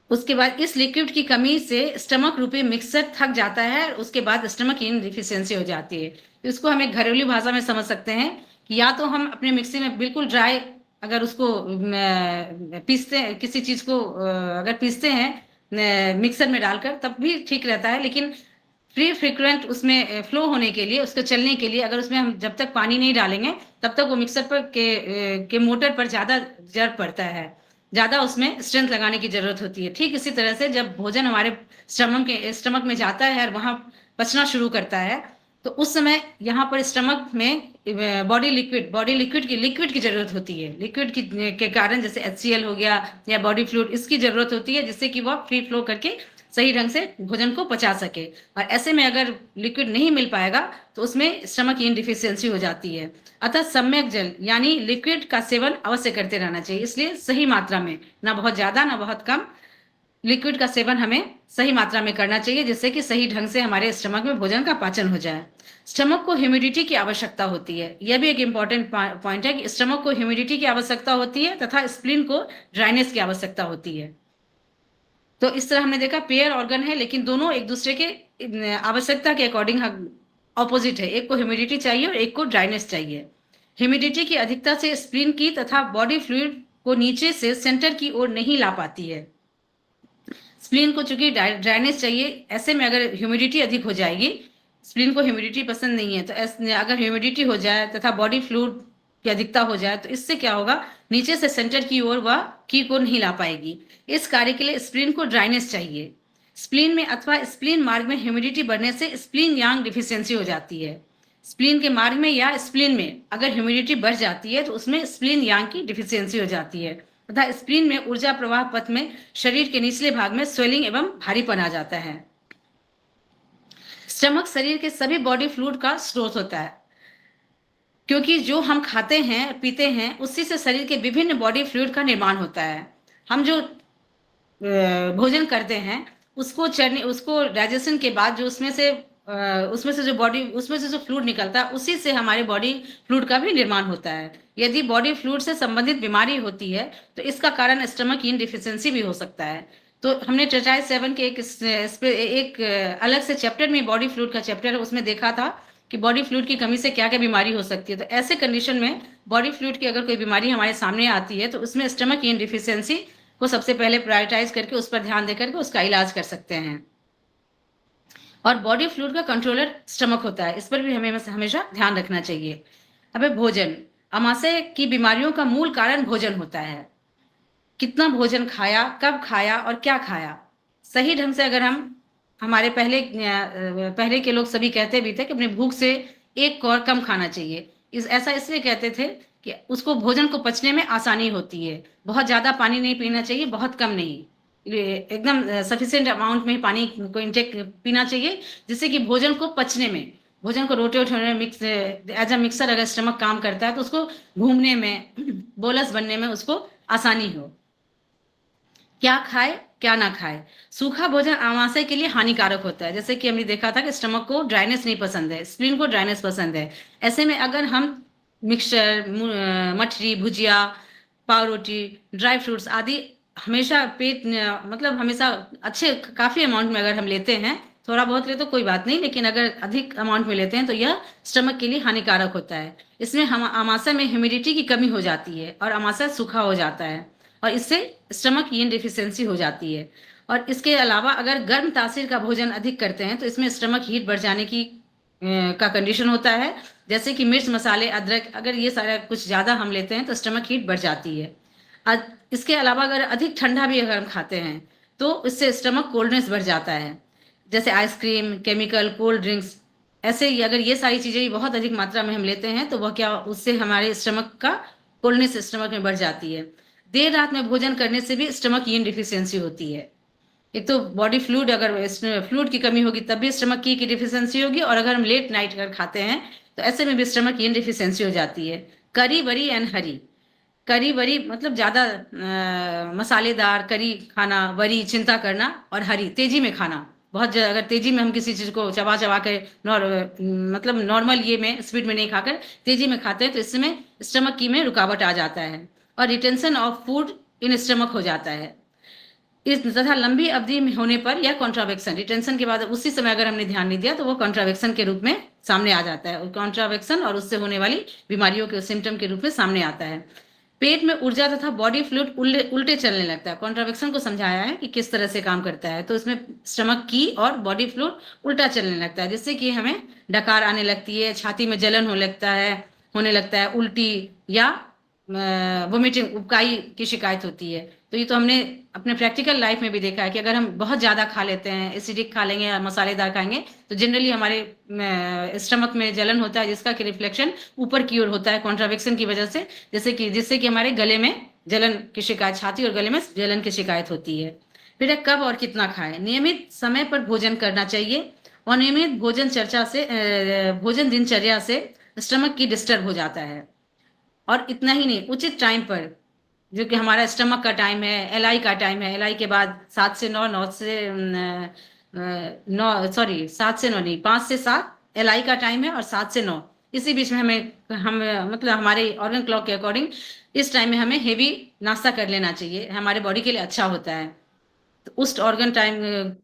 उसके बाद इस लिक्विड की कमी से स्टमक रूपी मिक्सर थक जाता है और उसके बाद स्टमक इन डिफिशियंसी हो जाती है। इसको हम एक घरेलू भाषा में समझ सकते हैं कि या तो हम अपने मिक्सी में बिल्कुल ड्राई अगर उसको पीसते हैं, किसी चीज को अगर पीसते हैं मिक्सर में डालकर तब भी ठीक रहता है, लेकिन फ्रीक्वेंट उसमें फ्लो होने के लिए, उसको चलने के लिए अगर उसमें हम जब तक पानी नहीं डालेंगे तब तक वो मिक्सर पर के मोटर पर ज्यादा जर पड़ता है, ज्यादा उसमें स्ट्रेंथ लगाने की जरूरत होती है। ठीक इसी तरह से जब भोजन हमारे स्टमक में जाता है और वहां पचना शुरू करता है तो उस समय यहाँ पर स्टमक में बॉडी लिक्विड की जरूरत होती है। लिक्विड के कारण जैसे HCl हो गया या बॉडी फ्लूइड, इसकी जरूरत होती है जिससे कि वह फ्री फ्लो करके सही ढंग से भोजन को पचा सके। और ऐसे में अगर लिक्विड नहीं मिल पाएगा तो उसमें स्टमक इन डिफिशियंसी हो जाती है। अतः सम्यक जल यानी लिक्विड का सेवन अवश्य करते रहना चाहिए। इसलिए सही मात्रा में, ना बहुत ज्यादा ना बहुत कम, लिक्विड का सेवन हमें सही मात्रा में करना चाहिए जिससे कि सही ढंग से हमारे स्टमक में भोजन का पाचन हो जाए। स्टमक को ह्यूमिडिटी की आवश्यकता होती है। यह भी एक इंपॉर्टेंट पॉइंट है कि स्टमक को ह्यूमिडिटी की आवश्यकता होती है तथा स्प्लीन को ड्राइनेस की आवश्यकता होती है। तो इस तरह हमने देखा पेयर ऑर्गन है लेकिन दोनों एक दूसरे के आवश्यकता के अकॉर्डिंग ऑपोजिट है। एक को ह्यूमिडिटी चाहिए और एक को ड्राइनेस चाहिए। ह्यूमिडिटी की अधिकता से स्प्लीन की तथा बॉडी फ्लूइड को नीचे से सेंटर की ओर नहीं ला पाती है। स्प्लीन को चूंकि ड्राइनेस चाहिए, ऐसे में अगर ह्यूमिडिटी अधिक हो जाएगी, स्प्लीन को ह्यूमिडिटी पसंद नहीं है, तो अगर ह्यूमिडिटी हो जाए तथा बॉडी फ्लूइड की अधिकता हो जाए तो इससे क्या होगा, नीचे से सेंटर की ओर वह की को नहीं ला पाएगी। इस कार्य के लिए स्प्लीन को ड्राइनेस चाहिए। स्प्लीन में अथवा स्प्लीन मार्ग में ह्यूमिडिटी बढ़ने से स्प्लीन यांग डिफिशियंसी हो जाती है। स्प्लीन के मार्ग में या स्प्लीन में अगर ह्यूमिडिटी बढ़ जाती है तो उसमें स्प्लीन यांग की डिफिशियंसी हो जाती है तथा स्प्लीन में ऊर्जा प्रवाह पथ में शरीर के निचले भाग में स्वेलिंग एवं भारीपन आ जाता है। स्टमक शरीर के सभी बॉडी फ्लूइड का स्रोत होता है, क्योंकि जो हम खाते हैं पीते हैं उसी से शरीर के विभिन्न बॉडी फ्लूइड का निर्माण होता है। हम जो भोजन करते हैं उसको डाइजेशन के बाद जो उसमें से जो फ्लूइड निकलता है उसी से हमारे बॉडी फ्लूइड का भी निर्माण होता है। यदि बॉडी फ्लूइड से संबंधित बीमारी होती है तो इसका कारण स्टमक इन डिफिशियंसी भी हो सकता है। तो हमने टेट्राइड 7 के एक अलग से चैप्टर में, बॉडी फ्लूइड का चैप्टर है, उसमें देखा था कि बॉडी फ्लूइड की कमी से क्या क्या बीमारी हो सकती है। तो ऐसे कंडीशन में बॉडी फ्लूइड की अगर कोई बीमारी हमारे सामने आती है तो उसमें स्टमक इन डिफिशियंसी को सबसे पहले प्रायोरिटाइज करके उस पर ध्यान देकर के उसका इलाज कर सकते हैं। और बॉडी फ्लूइड का कंट्रोलर स्टमक होता है, इस पर भी हमें हमेशा ध्यान रखना चाहिए। अब भोजन, अमाशय की बीमारियों का मूल कारण भोजन होता है। कितना भोजन खाया, कब खाया और क्या खाया। सही ढंग से अगर हम हमारे पहले के लोग सभी कहते भी थे कि अपनी भूख से एक कौर कम खाना चाहिए। ऐसा इसलिए कहते थे कि उसको भोजन को पचने में आसानी होती है। बहुत ज़्यादा पानी नहीं पीना चाहिए, बहुत कम नहीं, एकदम सफिशिएंट अमाउंट में ही पानी को इंटेक पीना चाहिए, जिससे कि भोजन को पचने में, भोजन को रोटेट होने में, एज अ मिक्सर अगर स्टमक काम करता है तो उसको घूमने में, बोलस बनने में उसको आसानी हो। क्या खाए क्या ना खाए। सूखा भोजन आमाशय के लिए हानिकारक होता है। जैसे कि हमने देखा था कि स्टमक को ड्राइनेस नहीं पसंद है, स्प्लीन को ड्राइनेस पसंद है। ऐसे में अगर हम मिक्सचर, मठरी, भुजिया, पाव रोटी, ड्राई फ्रूट्स आदि हमेशा हमेशा अच्छे काफ़ी अमाउंट में अगर हम लेते हैं, थोड़ा बहुत ले तो कोई बात नहीं, लेकिन अगर अधिक अमाउंट में लेते हैं तो यह स्टमक के लिए हानिकारक होता है। इसमें हम आमाशय में ह्यूमिडिटी की कमी हो जाती है और आमाशय सूखा हो जाता है और इससे स्टमक इन डिफिशियंसी हो जाती है। और इसके अलावा अगर गर्म तासीर का भोजन अधिक करते हैं तो इसमें स्टमक हीट बढ़ जाने की का कंडीशन होता है। जैसे कि मिर्च, मसाले, अदरक, अगर ये सारा कुछ ज़्यादा हम लेते हैं तो स्टमक हीट बढ़ जाती है। इसके अलावा अगर अधिक ठंडा भी अगर हम खाते हैं तो इससे स्टमक कोल्डनेस बढ़ जाता है। जैसे आइसक्रीम, केमिकल, कोल्ड ड्रिंक्स, ऐसे ही अगर ये सारी चीज़ें बहुत अधिक मात्रा में हम लेते हैं तो वह क्या, उससे हमारे स्टमक का कोल्डनेस स्टमक में बढ़ जाती है। देर रात में भोजन करने से भी स्टमक इन डिफिशियंसी होती है। एक तो बॉडी फ्लूइड, अगर फ्लूइड की कमी होगी तब भी स्टमक की डिफिशियंसी होगी, और अगर हम लेट नाइट अगर खाते हैं तो ऐसे में भी स्टमक इन डिफिशियंसी हो जाती है। करी, वरी एंड हरी। करी वरी मतलब ज़्यादा मसालेदार करी खाना, वरी चिंता करना, और हरी तेजी में खाना। बहुत अगर तेजी में हम किसी चीज़ को चबा चबा के नॉर्मल ये में स्पीड में नहीं खाकर तेजी में खाते हैं तो इसमें स्टमक की में रुकावट आ जाता है और retention of food in stomach हो जाता है। इस तथा लंबी अवधि में होने पर यह कॉन्ट्रावेक्शन, रिटेंशन के बाद उसी समय अगर हमने ध्यान नहीं दिया तो वो कॉन्ट्रावेक्शन के रूप में सामने आ जाता है। कॉन्ट्रावेक्शन और उससे होने वाली बीमारियों के सिम्टम के रूप में सामने आता है। पेट में ऊर्जा तथा बॉडी फ्लूइड उल्टे चलने लगता है। कॉन्ट्रावेक्शन को समझाया है कि किस तरह से काम करता है, तो इसमें स्टमक की और बॉडी फ्लूइड उल्टा चलने लगता है, जिससे कि हमें डकार आने लगती है, छाती में जलन होने लगता है, उल्टी या वोमिटिंग, उबकाई की शिकायत होती है। तो ये तो हमने अपने प्रैक्टिकल लाइफ में भी देखा है कि अगर हम बहुत ज़्यादा खा लेते हैं, एसिडिक खा लेंगे या मसालेदार खाएंगे तो जनरली हमारे स्टमक में जलन होता है, जिसका कि रिफ्लेक्शन ऊपर की ओर होता है कॉन्ट्रावेक्शन की वजह से, जिससे कि हमारे गले में जलन की शिकायत, छाती और गले में जलन की शिकायत होती है। फिर कब और कितना खाएं। नियमित समय पर भोजन करना चाहिए। अनियमित भोजन दिनचर्या से स्टमक की डिस्टर्ब हो जाता है। और इतना ही नहीं, उचित टाइम पर, जो कि हमारा स्टमक का टाइम है, एलआई का टाइम है, एलआई के बाद 7 से 9, 7 से 9 नहीं, 5 से 7 एलआई का टाइम है और 7 से 9 इसी बीच में हम हमारे ऑर्गन क्लॉक के अकॉर्डिंग इस टाइम में हमें हेवी नाश्ता कर लेना चाहिए, हमारे बॉडी के लिए अच्छा होता है। तो उस ऑर्गन टाइम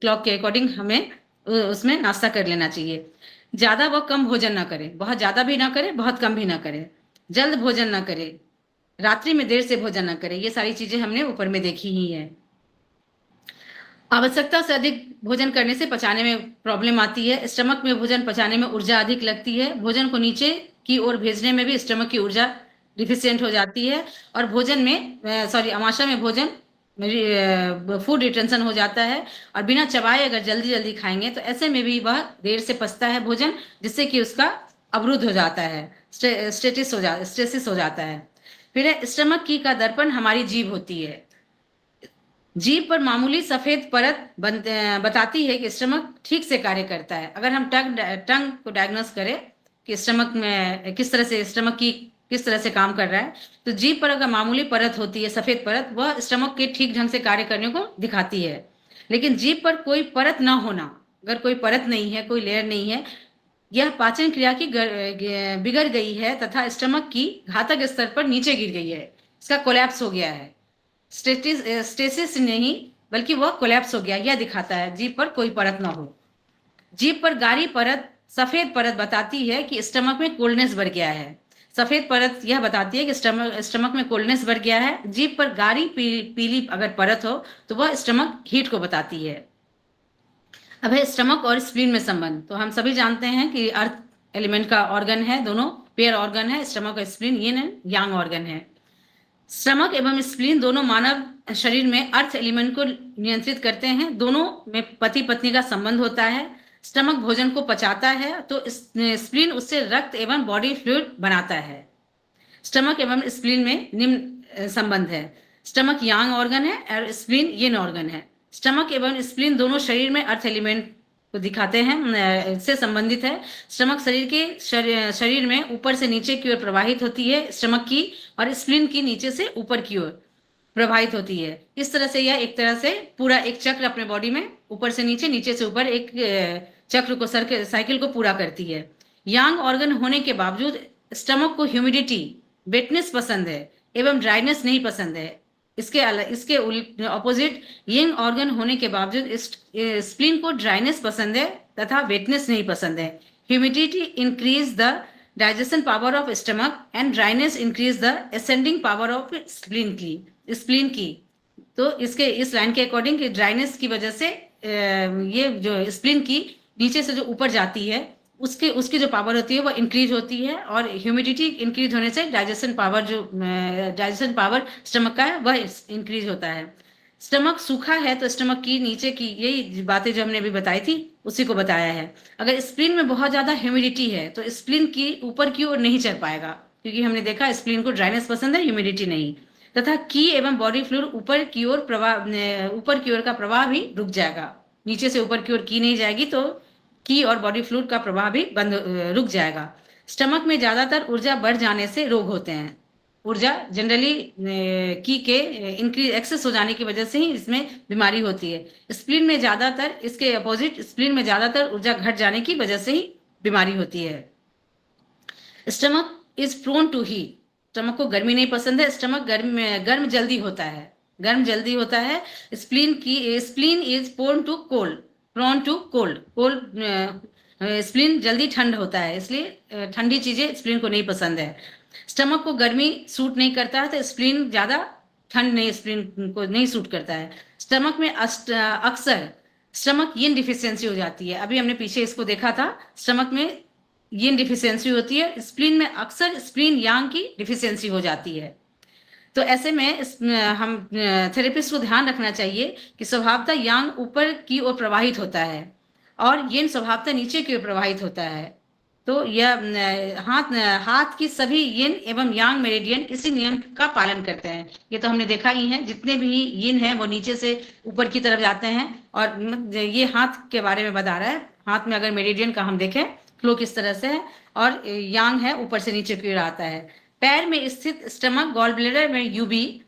क्लॉक के अकॉर्डिंग हमें उसमें नाश्ता कर लेना चाहिए। ज़्यादा व कम भोजन ना करें, बहुत ज़्यादा भी ना करें, बहुत कम भी ना करें। जल्द भोजन ना करें, रात्रि में देर से भोजन न करें। ये सारी चीजें हमने ऊपर में देखी ही है। आवश्यकता से अधिक भोजन करने से पचाने में प्रॉब्लम आती है। स्टमक में भोजन पचाने में ऊर्जा अधिक लगती है। भोजन को नीचे की ओर भेजने में भी स्टमक की ऊर्जा डिफिशियंट हो जाती है और भोजन में आमाशय में भोजन फूड रिटेंशन हो जाता है और बिना चबाए अगर जल्दी जल्दी खाएंगे तो ऐसे में भी वह देर से पचता है भोजन, जिससे कि उसका अवरुद्ध हो जाता है, स्टेसिस हो जाता है। फिर है स्टमक की का दर्पण हमारी जीभ होती है। जीभ पर मामूली सफेद परत बताती है कि स्टमक ठीक से कार्य करता है। अगर हम टंग को डायग्नोस करें कि स्टमक में किस तरह से काम कर रहा है, तो जीभ पर अगर मामूली परत होती है, सफेद परत, वह स्टमक के ठीक ढंग से कार्य करने को दिखाती है। लेकिन जीभ पर कोई परत न होना, अगर कोई परत नहीं है, कोई लेयर नहीं है, यह पाचन क्रिया की बिगड़ गई है तथा स्टमक की घातक स्तर पर नीचे गिर गई है, इसका कोलैप्स हो गया है। स्टेसिस नहीं बल्कि वह कोलैप्स हो गया, यह दिखाता है जीभ पर कोई परत ना हो। जीभ पर गाढ़ी परत, सफेद परत बताती है कि स्टमक में कोल्डनेस बढ़ गया है। सफेद परत यह बताती है कि स्टमक में कोल्डनेस बढ़ गया है। जीभ पर गाढ़ी पीली अगर परत हो तो वह स्टमक हीट को बताती है। अब है स्टमक और स्प्लीन में संबंध। तो हम सभी जानते हैं कि अर्थ एलिमेंट का ऑर्गन है, दोनों पेयर ऑर्गन है, स्टमक और spleen yin and yang organ है। स्टमक एवं स्प्लीन दोनों मानव शरीर में अर्थ एलिमेंट को नियंत्रित करते हैं। दोनों में पति पत्नी का संबंध होता है। स्टमक भोजन को पचाता है तो स्प्लीन उससे रक्त एवं बॉडी फ्लूइड बनाता है। स्टमक एवं स्प्लीन में निम्न संबंध है। स्टमक यांग ऑर्गन है और स्प्लीन यिन ऑर्गन है। स्टमक एवं स्प्लीन दोनों शरीर में अर्थ एलिमेंट को दिखाते हैं, से संबंधित है। स्टमक शरीर में ऊपर से नीचे की ओर प्रवाहित होती है स्टमक की, और स्प्लीन की नीचे से ऊपर की ओर प्रवाहित होती है। इस तरह से यह एक तरह से पूरा एक चक्र अपने बॉडी में ऊपर से नीचे, नीचे से ऊपर एक चक्र को साइकिल को पूरा करती है। यांग ऑर्गन होने के बावजूद स्टमक को ह्यूमिडिटी, वेटनेस पसंद है एवं ड्राइनेस नहीं पसंद है। इसके ऑपोजिट यंग ऑर्गन होने के बावजूद स्प्लीन को ड्राइनेस पसंद है तथा वेटनेस नहीं पसंद है। Humidity increase the digestion power of stomach and dryness increase the ascending power of spleen की। तो इस लाइन के अकॉर्डिंग ड्राइनेस की वजह से ये जो स्प्लीन की नीचे से जो ऊपर जाती है उसकी जो पावर होती है वो इंक्रीज होती है, और ह्यूमिडिटी इंक्रीज होने से डाइजेशन पावर स्टमक का है वह इंक्रीज होता है। स्टमक सूखा है तो स्टमक की नीचे की यही बातें जो हमने अभी बताई थी उसी को बताया है। अगर स्प्लीन में बहुत ज्यादा ह्यूमिडिटी है तो स्प्लीन की ऊपर की ओर नहीं चल पाएगा, क्योंकि हमने देखा स्प्लीन को ड्राइनेस पसंद है, ह्यूमिडिटी नहीं। तथा की एवं बॉडी फ्लूइड ऊपर की ओर का प्रवाह भी रुक जाएगा। नीचे से ऊपर की ओर की नहीं जाएगी तो की और बॉडी फ्लूइड का प्रवाह भी रुक जाएगा। स्टमक में ज्यादातर ऊर्जा बढ़ जाने से रोग होते हैं। ऊर्जा जनरली की के इंक्रीज एक्सेस हो जाने की वजह से ही इसमें बीमारी होती है। स्प्लीन में ज्यादातर, इसके अपोजिट स्प्लीन में ज्यादातर ऊर्जा घट जाने की वजह से ही बीमारी होती है। Stomach is prone to heat. Stomach को गर्मी नहीं पसंद है। स्टमक गर्म जल्दी होता है। Spleen is prone to cold. Spleen जल्दी ठंड होता है, इसलिए ठंडी चीजें स्प्लीन को नहीं पसंद है। स्टमक को गर्मी सूट नहीं करता है तो स्प्लीन ज्यादा ठंड नहीं स्प्लीन को नहीं सूट करता है। स्टमक में अक्सर स्टमक यिन डिफिशियंसी हो जाती है। अभी हमने पीछे इसको देखा था, स्टमक में यिन डिफिशियंसी होती है। स्प्लीन में अक्सर स्प्लीन यांग की डिफिशियंसी हो जाती है। तो ऐसे में हम थेरेपिस्ट को ध्यान रखना चाहिए कि स्वभावतः यांग ऊपर की ओर प्रवाहित होता है और यिन स्वभावतः नीचे की ओर प्रवाहित होता है। तो यह हाथ की सभी यिन एवं यांग मेरिडियन इसी नियम का पालन करते हैं। ये तो हमने देखा ही है, जितने भी यिन हैं वो नीचे से ऊपर की तरफ जाते हैं, और ये हाथ के बारे में बता रहा है। हाथ में अगर मेरिडियन का हम देखें फ्लो किस तरह से है, और यांग है ऊपर से नीचे की ओर आता है। पैर में स्थित स्टमक, गॉल ब्लैडर में यूबी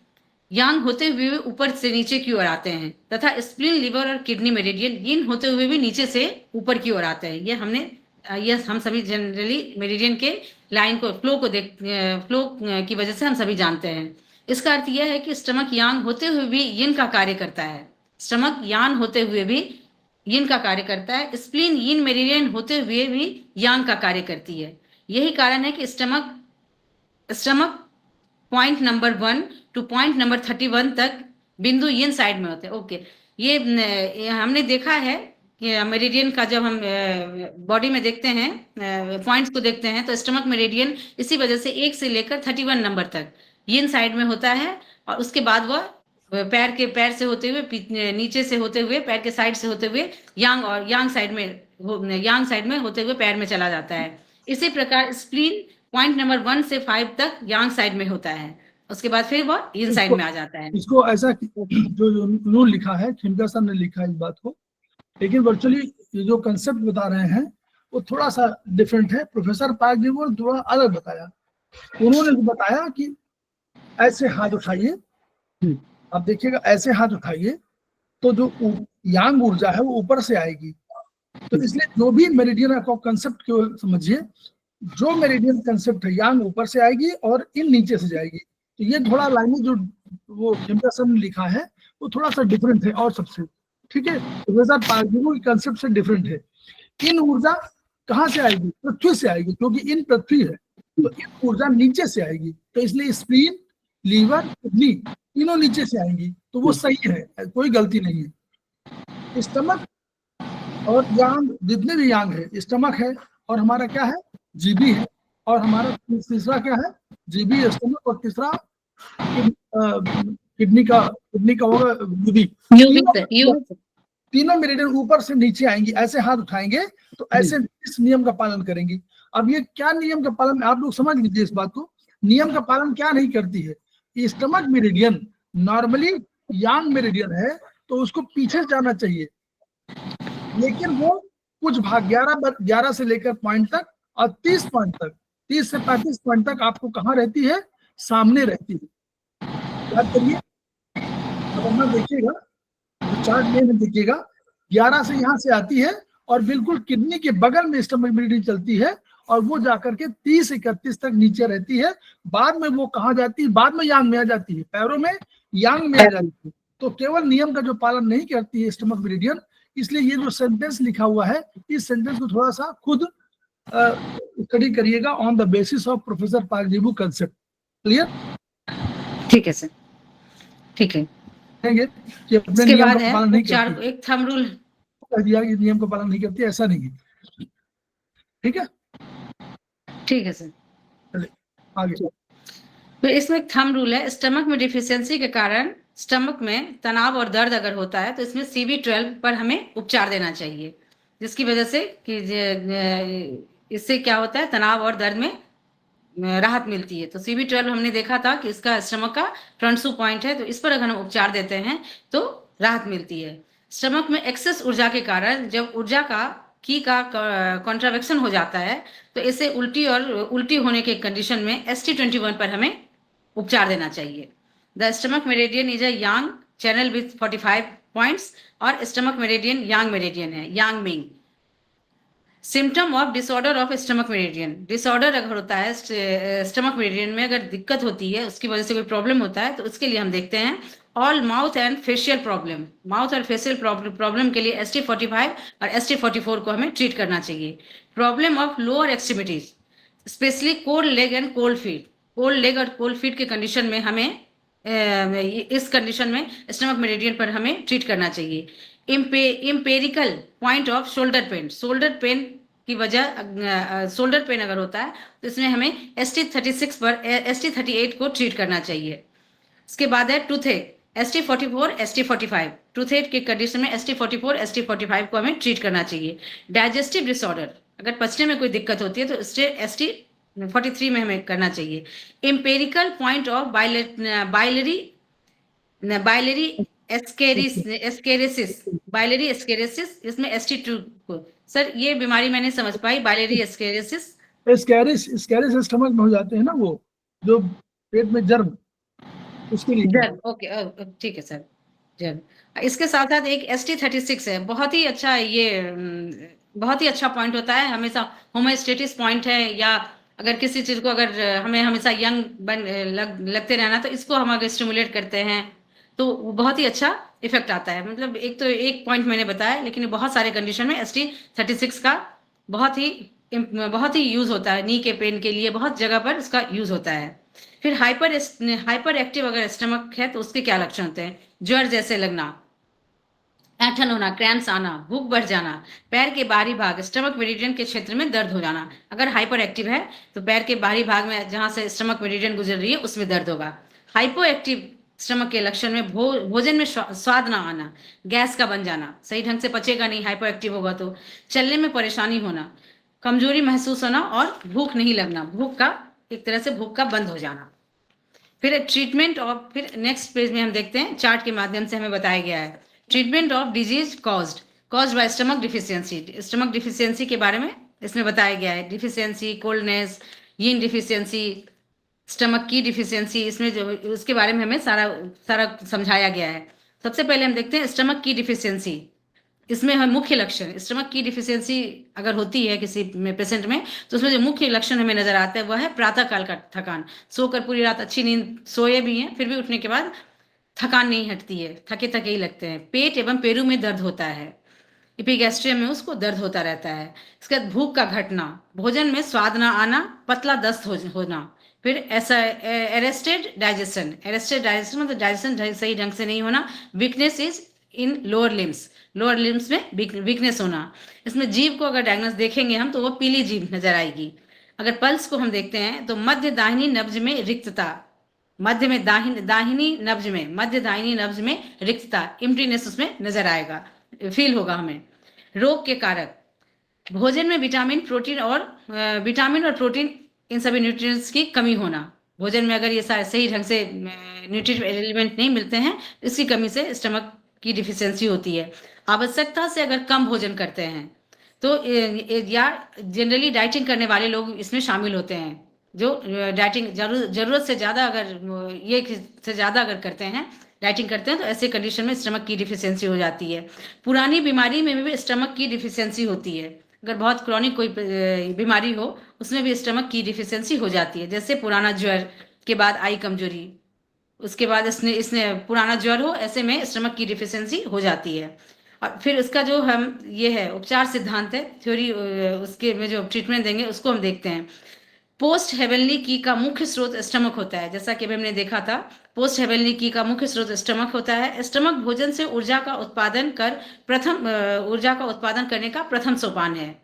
यांग होते हुए ऊपर से नीचे की ओर आते हैं, तथा स्प्लीन, लिवर और किडनी मेरिडियन यिन होते हुए भी नीचे से ऊपर की ओर आते हैं। ये हम सभी जनरली मेरिडियन के लाइन को फ्लो की वजह से हम सभी जानते हैं। इसका अर्थ यह है कि स्टमक यांग होते हुए भी यिन का कार्य करता है। स्टमक यांग होते हुए भी यिन का कार्य करता है। स्प्लीन यिन मेरिडियन होते हुए भी यांग का कार्य करती है। यही कारण है कि stomach point number 1 two point number 31 तक बिंदु यिन साइड में होते हैं। ओके, ये हमने देखा है कि मेरिडियन का जब हम बॉडी में देखते हैं, पॉइंट्स को देखते हैं, तो स्टमक मेरिडियन इसी वजह से 1 से लेकर 31 नंबर तक यिन साइड में होता है, और उसके बाद वह पैर से होते हुए, नीचे से होते हुए, पैर के साइड से होते हुए यांग साइड में होते हुए पैर में चला जाता है। इसी प्रकार स्प्लीन पॉइंट नंबर 1 से 5 तक यांग साइड में होता है, उसके बाद फिर वो इन साइड में आ जाता है। इसको ऐसा जो रूल लिखा है, खिमका सर ने लिखा है इस बात को, लेकिन वर्चुअली ये जो कंसेप्ट बता रहे हैं वो थोड़ा सा डिफरेंट है। प्रोफेसर पार्क जी ने थोड़ा अलग बताया। उन्होंने बताया कि ऐसे हाथ उठाइए, आप देखिएगा ऐसे हाथ उठाइए तो जो यांग ऊर्जा है वो ऊपर से आएगी। तो इसलिए जो भी मेरिडियन का कंसेप्ट को समझिए, जो मेरिडियन कंसेप्ट है यांग ऊपर से आएगी और इन नीचे से जाएगी। तो ये थोड़ा लाइन जो वो खिमका सर ने लिखा है वो थोड़ा सा डिफरेंट है और सबसे, ठीक है, प्रोफेसर पार्क के कंसेप्ट से डिफरेंट है। इन ऊर्जा कहाँ से आएगी? पृथ्वी से आएगी, क्योंकि इन पृथ्वी है, तो इन ऊर्जा नीचे से आएगी। तो इसलिए स्प्लीन, लीवर, किडनी तीनों नीचे से आएंगी, तो वो सही है, कोई गलती नहीं है। स्टमक और यांग, जितने भी यांग है, स्टमक है और हमारा क्या है, जीबी है, और हमारा तीसरा क्या है, जीबी, स्टमक, और तीसरा किडनी का होगा यूबी। तीनों मेरिडियन ऊपर से नीचे आएंगी। ऐसे हाथ उठाएंगे तो ऐसे इस नियम का पालन करेंगी। अब ये क्या नियम का पालन, आप लोग समझ लीजिए इस बात को, नियम का पालन क्या नहीं करती है। स्टमक मेरिडियन नॉर्मली यांग मेरिडियन है तो उसको पीछे जाना चाहिए, लेकिन वो कुछ भाग 11 से लेकर पॉइंट तक और 30 पॉइंट तक, 30 से 35 पॉइंट तक आपको कहाँ रहती है, सामने रहती है। याद करिए, अब देखिएगा तो चार्ट में देखिएगा 11 से यहाँ से आती है और बिल्कुल किडनी के बगल में स्टमक मेरिडियन चलती है और वो जाकर के 30-31 तक नीचे रहती है। बाद में वो कहाँ जाती है, बाद में यांग में आ जाती है, पैरों में यांग में आ जाती है। तो केवल नियम का जो पालन नहीं करती है स्टमक मेरिडियन। इसलिए ये जो सेंटेंस लिखा हुआ है, इस सेंटेंस को थोड़ा सा खुद स्टडी करिएगा on the basis of professor Park ji concept. Clear? ठीक है सर, ठीक है। कि अपने नियम का पालन नहीं करती, एक थंब रूल दिया कि नियम का पालन नहीं करती, ऐसा नहीं है। ठीक है, ठीक है सर, चलिए आगे। तो इसमें एक थंब रूल है, स्टमक में डिफिशियंसी के कारण स्टमक में तनाव और दर्द अगर होता है तो इसमें CB12 पर हमें उपचार देना चाहिए, जिसकी वजह से कि इससे क्या होता है, तनाव और दर्द में राहत मिलती है। तो CB12 हमने देखा था कि इसका स्टमक का ट्रांसू पॉइंट है, तो इस पर अगर हम उपचार देते हैं तो राहत मिलती है। स्टमक में एक्सेस ऊर्जा के कारण जब ऊर्जा का कॉन्ट्रावेक्शन हो जाता है तो इसे उल्टी होने के कंडीशन में ST21 पर हमें उपचार देना चाहिए। The stomach meridian is a yang channel with 45 points, और स्टमक मेरिडियन यांग मेरिडियन है, yang ming. Symptom of disorder of stomach meridian, disorder अगर होता है स्टमक मेरिडियन में, अगर दिक्कत होती है, उसकी वजह से कोई प्रॉब्लम होता है, तो उसके लिए हम देखते हैं all mouth and facial problem. Mouth और फेशियल प्रॉब्लम के लिए ST45 और ST44 को हमें ट्रीट करना चाहिए। Problem of lower extremities, specially cold leg and cold feet, cold leg और कोल्ड फीट के कंडीशन में हमें इस कंडीशन में स्टमक मेरिडियन पर हमें ट्रीट करना चाहिए। Empirical point off shoulder pain की वजह शोल्डर पेन अगर होता है तो इसमें हमें ST36 पर ST38 को ट्रीट करना चाहिए। इसके बाद है टूथेक, ST44 ST45, टूथेक के कंडीशन में ST44 ST45 को हमें ट्रीट करना चाहिए। डाइजेस्टिव डिसऑर्डर, अगर पचने में कोई दिक्कत होती है तो ST43 में हमें करना चाहिए। Empirical point of biliary ascariasis, इसमें ST2 को। सर ये बीमारी मैंने समझ पाई, बाइलरी एस्केरेसिस स्टमक में हो जाते हैं ना, वो जो पेट में जर्म, उसके लिए जर्म। ओके, ठीक है सर, जर्म। इसके साथ साथ एक ST36 है, बहुत ही अच्छा, ये बहुत ही अच्छा पॉइंट होता है, हमेशा होमोस्टेटिस पॉइंट है, या अगर किसी चीज को अगर हमें हमेशा यंग लगते रहना, तो इसको हम अगर स्टिमुलेट करते हैं तो बहुत ही अच्छा इफेक्ट आता है। मतलब एक पॉइंट मैंने बताया, लेकिन बहुत सारे कंडीशन में ST36 का बहुत ही यूज होता है। नी के पेन के लिए बहुत जगह पर इसका यूज होता है। फिर हाइपर एक्टिव अगर स्टमक है तो उसके क्या लक्षण होते हैं? ज्वर जैसे लगना, ऐंठन होना, क्रैम्प्स आना, भूख बढ़ जाना, पैर के बाहरी भाग स्टमक मेरिडियन के क्षेत्र में दर्द हो जाना। अगर हाइपर एक्टिव है तो पैर के बाहरी भाग में जहां से स्टमक मेरिडियन गुजर रही है उसमें दर्द होगा। हाइपो एक्टिव स्टमक के लक्षण में भोजन में स्वाद ना आना, गैस का बन जाना, सही ढंग से पचेगा नहीं हाइपो एक्टिव होगा तो, चलने में परेशानी होना, कमजोरी महसूस होना और भूख नहीं लगना, भूख का एक तरह से भूख का बंद हो जाना। फिर ट्रीटमेंट और फिर नेक्स्ट पेज में हम देखते हैं, चार्ट के माध्यम से हमें बताया गया है treatment of disease caused by stomach deficiency. Stomach deficiency के बारे में इसमें बताया गया है, डिफिशियंसी, कोल्डनेस, यीन डिफिशियंसी, स्टमक की डिफिशियंसी, इसमें जो उसके बारे में हमें सारा समझाया गया है। सबसे पहले हम देखते हैं स्टमक की डिफिशियंसी। इसमें हम मुख्य लक्षण, स्टमक की डिफिशियंसी अगर होती है किसी में पेशेंट में तो उसमें जो मुख्य लक्षण हमें नजर आता है वह है प्रातःकाल का थकान। सोकर पूरी रात अच्छी नींद सोए भी हैं फिर भी उठने के बाद थकान नहीं हटती है, थके थके ही लगते हैं। पेट एवं पेरू में दर्द होता है, एपिगैस्ट्रियम में उसको दर्द होता रहता है। इसके बाद भूख का घटना, भोजन में स्वाद ना आना, पतला दस्त होना। फिर ऐसा अरेस्टेड डाइजेशन मतलब डाइजेशन सही ढंग से नहीं होना। Weakness is in lower limbs में वीकनेस होना। इसमें जीभ को अगर डायग्नोस देखेंगे हम तो वो पीली जीभ नजर आएगी। अगर पल्स को हम देखते हैं तो मध्य दाहिनी नब्ज में रिक्तता, मध्य दाहिनी नब्ज में रिक्तता, इम्प्टीनेस उसमें नजर आएगा, फील होगा हमें। रोग के कारक, भोजन में विटामिन और प्रोटीन इन सभी न्यूट्रिएंट्स की कमी होना। भोजन में अगर ये सही ढंग से न्यूट्रिटिव एलिमेंट नहीं मिलते हैं इसकी कमी से स्टमक की डिफिशियंसी होती है। आवश्यकता से अगर कम भोजन करते हैं तो या जनरली डाइटिंग करने वाले लोग इसमें शामिल होते हैं, जो डाइटिंग जरूरत से ज़्यादा अगर करते हैं, डाइटिंग करते हैं तो ऐसे कंडीशन में स्टमक की डिफिशियंसी हो जाती है। पुरानी बीमारी में भी स्टमक की डिफिशियंसी होती है, अगर बहुत क्रॉनिक कोई बीमारी हो उसमें भी स्टमक की डिफिशियंसी हो जाती है। जैसे पुराना ज्वर के बाद आई कमजोरी, उसके बाद इसने पुराना ज्वर हो, ऐसे में स्टमक की डिफिशियंसी हो जाती है। और फिर उसका जो हम ये है उपचार सिद्धांत है, थ्योरी, उसके में जो ट्रीटमेंट देंगे उसको हम देखते हैं। पोस्ट हेवनली की का मुख्य स्रोत स्टमक होता है, जैसा कि हमने देखा था पोस्ट हेवनली की का मुख्य स्रोत स्टमक होता है। स्टमक भोजन से ऊर्जा का उत्पादन करने का प्रथम सोपान है।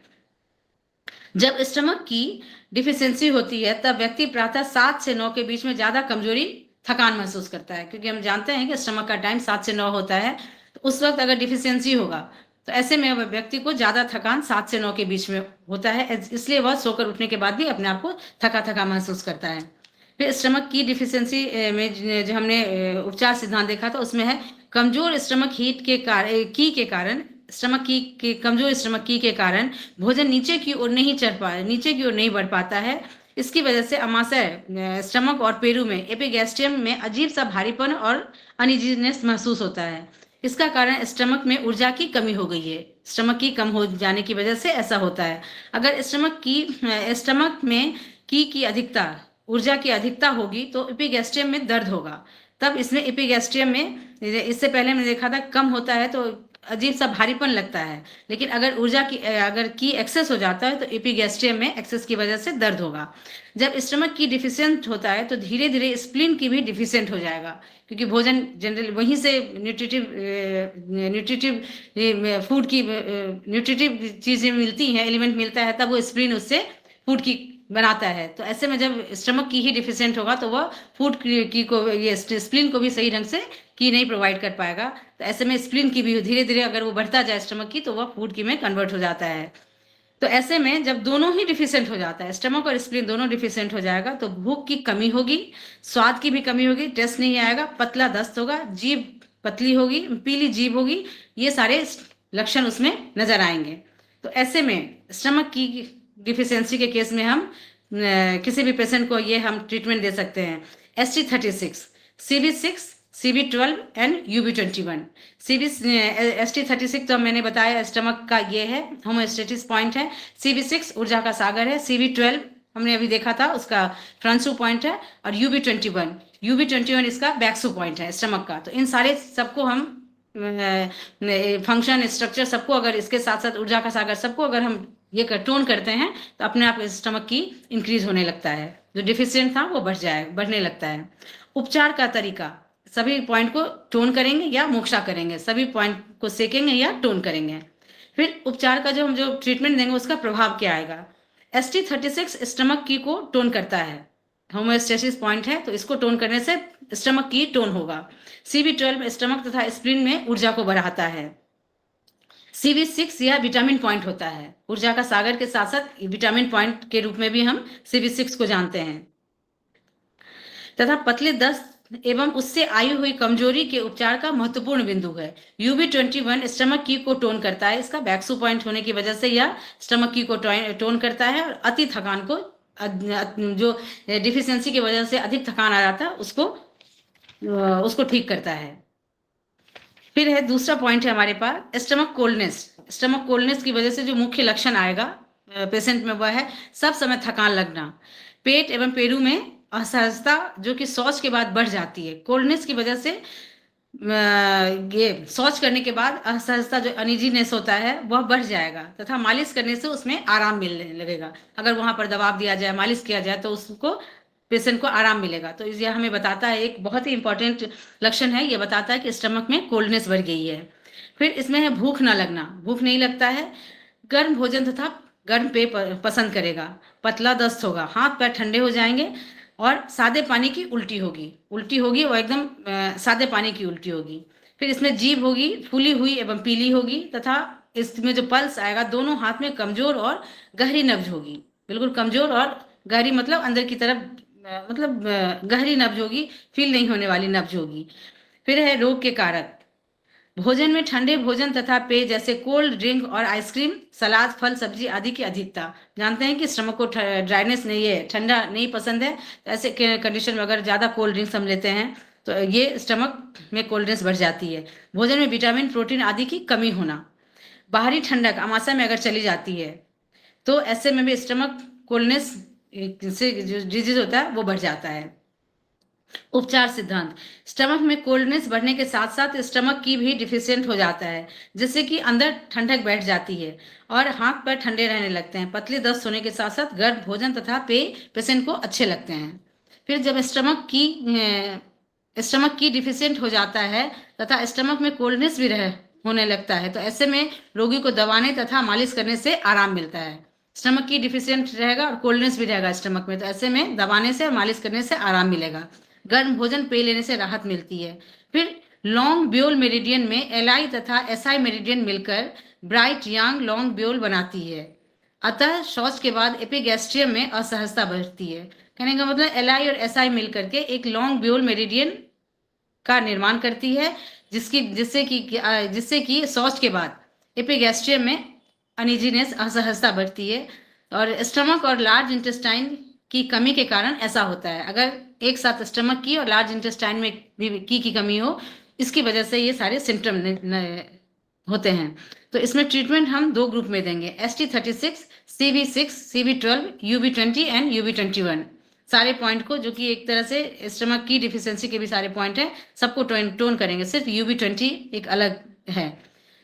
जब स्टमक की डिफिशियंसी होती है तब व्यक्ति प्रातः 7 से 9 के बीच में ज्यादा कमजोरी, थकान महसूस करता है, क्योंकि हम जानते हैं कि स्टमक का टाइम 7 से 9 होता है। तो उस वक्त अगर डिफिशियंसी होगा तो ऐसे में व्यक्ति को ज्यादा थकान 7 से 9 के बीच में होता है, इसलिए वह सोकर उठने के बाद भी अपने आप को थका थका महसूस करता है। फिर स्टमक की डिफिशियंसी में जो हमने उपचार सिद्धांत देखा था उसमें है कमजोर स्टमक हीट के कारण कमजोर स्टमक की के कारण भोजन नीचे की ओर नहीं बढ़ पाता है। इसकी वजह से अमाशय, स्टमक और पेरू में एपिगैस्ट्रियम में अजीब सा भारीपन और अनइजीनेस महसूस होता है। इसका कारण स्टमक में ऊर्जा की कमी हो गई है, स्टमक की कम हो जाने की वजह से ऐसा होता है। अगर स्टमक में की अधिकता, ऊर्जा की अधिकता होगी तो एपिगैस्ट्रियम में दर्द होगा। तब इसमें एपिगैस्ट्रियम में, इससे पहले हमने देखा था कम होता है तो अजीब सा भारीपन लगता है, लेकिन अगर की एक्सेस हो जाता है तो एपिगैस्ट्रियम में एक्सेस की वजह से दर्द होगा। जब स्टमक की डिफिशिएंट होता है तो धीरे धीरे स्प्लीन की भी डिफिशिएंट हो जाएगा, क्योंकि भोजन जनरली वहीं से न्यूट्रिटिव फूड की न्यूट्रिटिव चीजें मिलती हैं, एलिमेंट मिलता है, तब वो स्प्लीन उससे फूड की बनाता है। तो ऐसे में जब स्टमक की ही डिफिशिएंट होगा तो वह फूड की को ये स्प्लीन को भी सही ढंग से की नहीं प्रोवाइड कर पाएगा। तो ऐसे में स्प्लीन की भी धीरे धीरे अगर वो बढ़ता जाए स्टमक की तो वह फूड की में कन्वर्ट हो जाता है। तो ऐसे में जब दोनों ही डिफिशिएंट हो जाता है, स्टमक और स्प्लीन दोनों डिफिशिएंट हो जाएगा, तो भूख की कमी होगी, स्वाद की भी कमी होगी, टेस्ट नहीं आएगा, पतला दस्त होगा, जीभ पतली होगी, पीली जीभ होगी, ये सारे लक्षण उसमें नजर आएंगे। तो ऐसे में स्टमक की डिफिशियंसी के केस में हम किसी भी पेशेंट को ये हम ट्रीटमेंट दे सकते हैं। ST36, CB6, CB12 and UB21। ST36 तो मैंने बताया स्टमक का ये है, होमोस्टेसिस पॉइंट है। CB6 ऊर्जा का सागर है। CB12 हमने अभी देखा था, उसका फ्रंसू पॉइंट है। और UB21 इसका बैक्सू पॉइंट है स्टमक का। तो इन सारे सबको हम फंक्शन, स्ट्रक्चर सबको, अगर इसके साथ साथ ऊर्जा का सागर सबको अगर हम ये टोन करते हैं तो अपने आप स्टमक की इंक्रीज होने लगता है। जो डिफिशियंट था वो बढ़ने लगता है। उपचार का तरीका, सभी पॉइंट को टोन करेंगे या मोक्षा करेंगे, सभी पॉइंट को सेकेंगे या टोन करेंगे। फिर उपचार का हम जो ट्रीटमेंट देंगे उसका प्रभाव क्या आएगा। ST36 स्टमक की को टोन करता है, होमोस्टेसिस पॉइंट है, तो इसको टोन करने से स्टमक की टोन होगा। CV12 स्टमक तथा स्प्लीन में ऊर्जा को बढ़ाता है। CV6 यह विटामिन पॉइंट होता है, ऊर्जा का सागर के साथ साथ विटामिन पॉइंट के रूप में भी हम CV6 को जानते हैं। तथा पतले दस्त एवं उससे आई हुई कमजोरी के उपचार का महत्वपूर्ण बिंदु है। UB21 स्टमक की को टोन करता है, इसका बैक्सू पॉइंट होने की वजह से यह स्टमक की को टोन करता है और अति थकान को, जो डिफिशियंसी की वजह से अधिक थकान आ जाता है उसको ठीक करता है। फिर है दूसरा पॉइंट है हमारे पास स्टमक कोल्डनेस। स्टमक कोल्डनेस की वजह से जो मुख्य लक्षण आएगा पेशेंट में वह है सब समय थकान लगना, पेट एवं पेरू में असहजता जो कि शौच के बाद बढ़ जाती है। कोल्डनेस की वजह से ये शौच करने के बाद असहजता जो अनइजीनेस होता है वह बढ़ जाएगा तथा मालिश करने से उसमें आराम मिलने लगेगा। अगर वहां पर दबाव दिया जाए, मालिश किया जाए तो उसको पेशेंट को आराम मिलेगा। तो यह हमें बताता है, एक बहुत ही इंपॉर्टेंट लक्षण है, यह बताता है कि स्टमक में कोल्डनेस बढ़ गई है। फिर इसमें है भूख ना लगना, भूख नहीं लगता है, गर्म भोजन तथा गर्म पेय पसंद करेगा, पतला दस्त होगा, हाथ पैर ठंडे हो जाएंगे और सादे पानी की उल्टी होगी और एकदम सादे पानी की उल्टी होगी। फिर इसमें जीभ होगी फूली हुई एवं पीली होगी तथा इसमें जो पल्स आएगा दोनों हाथ में कमजोर और गहरी नब्ज होगी, बिल्कुल कमजोर और गहरी मतलब अंदर की तरफ मतलब गहरी नब्ज होगी, फील नहीं होने वाली नब्ज होगी। फिर है रोग के कारक, भोजन में ठंडे भोजन तथा पेय जैसे कोल्ड ड्रिंक और आइसक्रीम, सलाद, फल, सब्जी आदि की अधिकता। जानते हैं कि स्टमक को ड्राइनेस नहीं है, ठंडा नहीं पसंद है, ऐसे कंडीशन में अगर ज़्यादा कोल्ड ड्रिंक्स हम लेते हैं तो ये स्टमक में कोल्डनेस बढ़ जाती है। भोजन में विटामिन प्रोटीन आदि की कमी होना, बाहरी ठंडक आमाशय में अगर चली जाती है तो ऐसे में भी स्टमक कोल्डनेस से जो डिजीज होता है वो बढ़ जाता है। उपचार सिद्धांत, स्टमक में कोल्डनेस बढ़ने के साथ साथ स्टमक की भी डिफिशियंट हो जाता है, जिससे कि अंदर ठंडक बैठ जाती है और हाथ पैर ठंडे रहने लगते हैं। पतले दस्त होने के साथ साथ गर्म भोजन तथा पेय पेशेंट को अच्छे लगते हैं। फिर जब स्टमक की डिफिशियंट हो जाता है तथा स्टमक में कोल्डनेस भी होने लगता है तो ऐसे में रोगी को दबाने तथा मालिश करने से आराम मिलता है। स्टमक की डिफिशियंट रहेगा और कोल्डनेस भी रहेगा स्टमक में, तो ऐसे में दबाने से और मालिश करने से आराम मिलेगा। गर्म भोजन पेय लेने से राहत मिलती है। फिर लॉन्ग ब्यूल मेरिडियन में LI तथा SI मेरिडियन मिलकर ब्राइट यांग लॉन्ग ब्यूल बनाती है, अतः शौच के बाद एपिगैस्ट्रियम में असहजता बढ़ती है। कहने का मतलब LI और SI मिलकर के एक लॉन्ग ब्यूल मेरिडियन का निर्माण करती है, जिससे कि शौच के बाद एपिगैस्ट्रियम में अनइजीनेस असहजता बढ़ती है और स्टमक और लार्ज इंटेस्टाइन की कमी के कारण ऐसा होता है। अगर एक साथ स्टमक की और लार्ज इंटेस्टाइन में भी की कमी हो, इसकी वजह से ये सारे सिम्टम होते हैं। तो इसमें ट्रीटमेंट हम 2 ग्रुप में देंगे, ST36, CV6, CV12, UB20 and UB21। सारे पॉइंट को, जो कि एक तरह से स्टमक की डिफिशियंसी के भी सारे पॉइंट हैं, सबको टोन करेंगे, सिर्फ UB20 एक अलग है।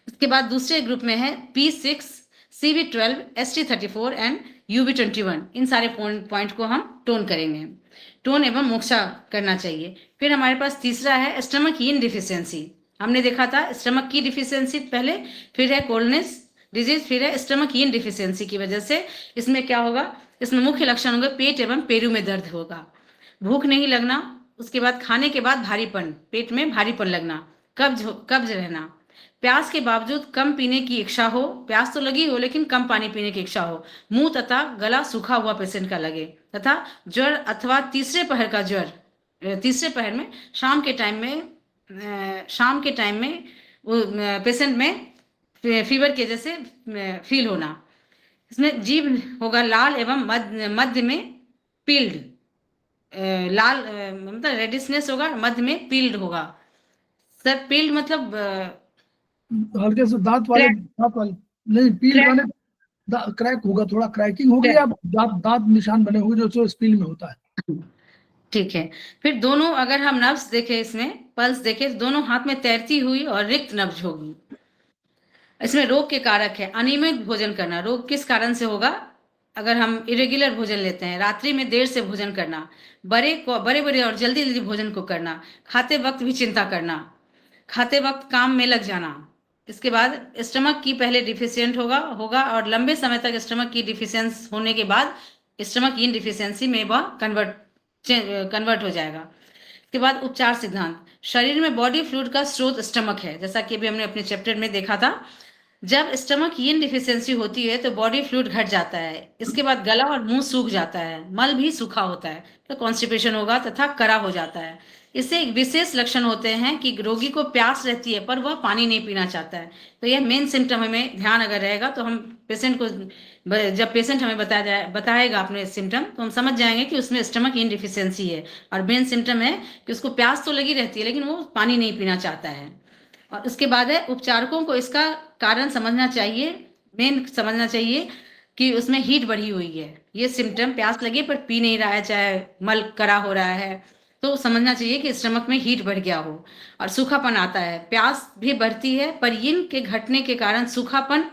इसके बाद दूसरे ग्रुप में है P6, CV12, ST34 and UB21। इन सारे पॉइंट को हम टोन करेंगे, टोन एवं मोक्षा करना चाहिए। फिर हमारे पास तीसरा है स्टमक ईन डिफिशियंसी। हमने देखा था स्टमक की डिफिशियंसी पहले, फिर है कोल्डनेस डिजीज, फिर है स्टमक ईन डिफिशियंसी की वजह से इसमें क्या होगा, इसमें मुख्य लक्षण होंगे पेट एवं पेरू में दर्द होगा, भूख नहीं लगना, उसके बाद खाने के बाद भारीपन, पेट में भारीपन लगना, कब्ज रहना, प्यास के बावजूद कम पीने की इच्छा हो, प्यास तो लगी हो लेकिन कम पानी पीने की इच्छा हो, मुंह तथा गला सूखा हुआ पेशेंट का लगे, तथा ज्वर अथवा तीसरे पहर का ज्वर, तीसरे पहर में शाम के टाइम में पेशेंट में फीवर के जैसे फील होना। इसमें जीभ होगा लाल एवं मध्य में पील्ड, लाल मतलब रेडिशनेस होगा, मध्य में पील्ड होगा। सर पील्ड मतलब हल्के से दांत वाले नहीं, पील वाले क्रैक होगा, थोड़ा क्रैकिंग होगी या दांत निशान बने होंगे जो स्पील में होता है। ठीक है। फिर दोनों अगर हम नब्ज देखें, इसमें पल्स देखें, दोनों हाथ में तैरती हुई और रिक्त नब्ज होगी। इसमें रोग के कारक है अनियमित भोजन करना, रोग किस कारण से होगा, अगर हम इरेगुलर भोजन लेते हैं, रात्रि में देर से भोजन करना, बड़े और जल्दी जल्दी भोजन को करना, खाते वक्त भी चिंता करना, खाते वक्त काम में लग जाना, इसके बाद स्टमक की पहले डिफिशियंट होगा और लंबे समय तक स्टमक की डिफिशियंस होने के बाद स्टमक इन डिफिशियंसी में वह कन्वर्ट हो जाएगा। इसके बाद उपचार सिद्धांत, शरीर में बॉडी फ्लूइड का स्रोत स्टमक है, जैसा कि अभी हमने अपने चैप्टर में देखा था। जब स्टमक यीन डिफिशियंसी होती है तो बॉडी फ्लूइड घट जाता है, इसके बाद गला और मुंह सूख जाता है, मल भी सूखा होता है, तो कॉन्स्टिपेशन होगा तथा करा हो जाता है। इससे एक विशेष लक्षण होते हैं कि रोगी को प्यास रहती है पर वह पानी नहीं पीना चाहता है। तो यह मेन सिम्टम हमें ध्यान अगर रहेगा तो हम पेशेंट को, जब पेशेंट हमें बताएगा अपने सिम्टम, तो हम समझ जाएंगे कि उसमें स्टमक इन डिफिशियंसी है। और मेन सिम्टम है कि उसको प्यास तो लगी रहती है लेकिन वो पानी नहीं पीना चाहता है। और उसके बाद है उपचारकों को इसका कारण समझना चाहिए, मेन समझना चाहिए कि उसमें हीट बढ़ी हुई है। ये सिम्टम, प्यास लगी पर पी नहीं रहा है, चाहे मल करा हो रहा है, तो समझना चाहिए कि स्टमक में हीट बढ़ गया हो। और सूखापन आता है, प्यास भी बढ़ती है पर यीन के घटने के कारण सूखापन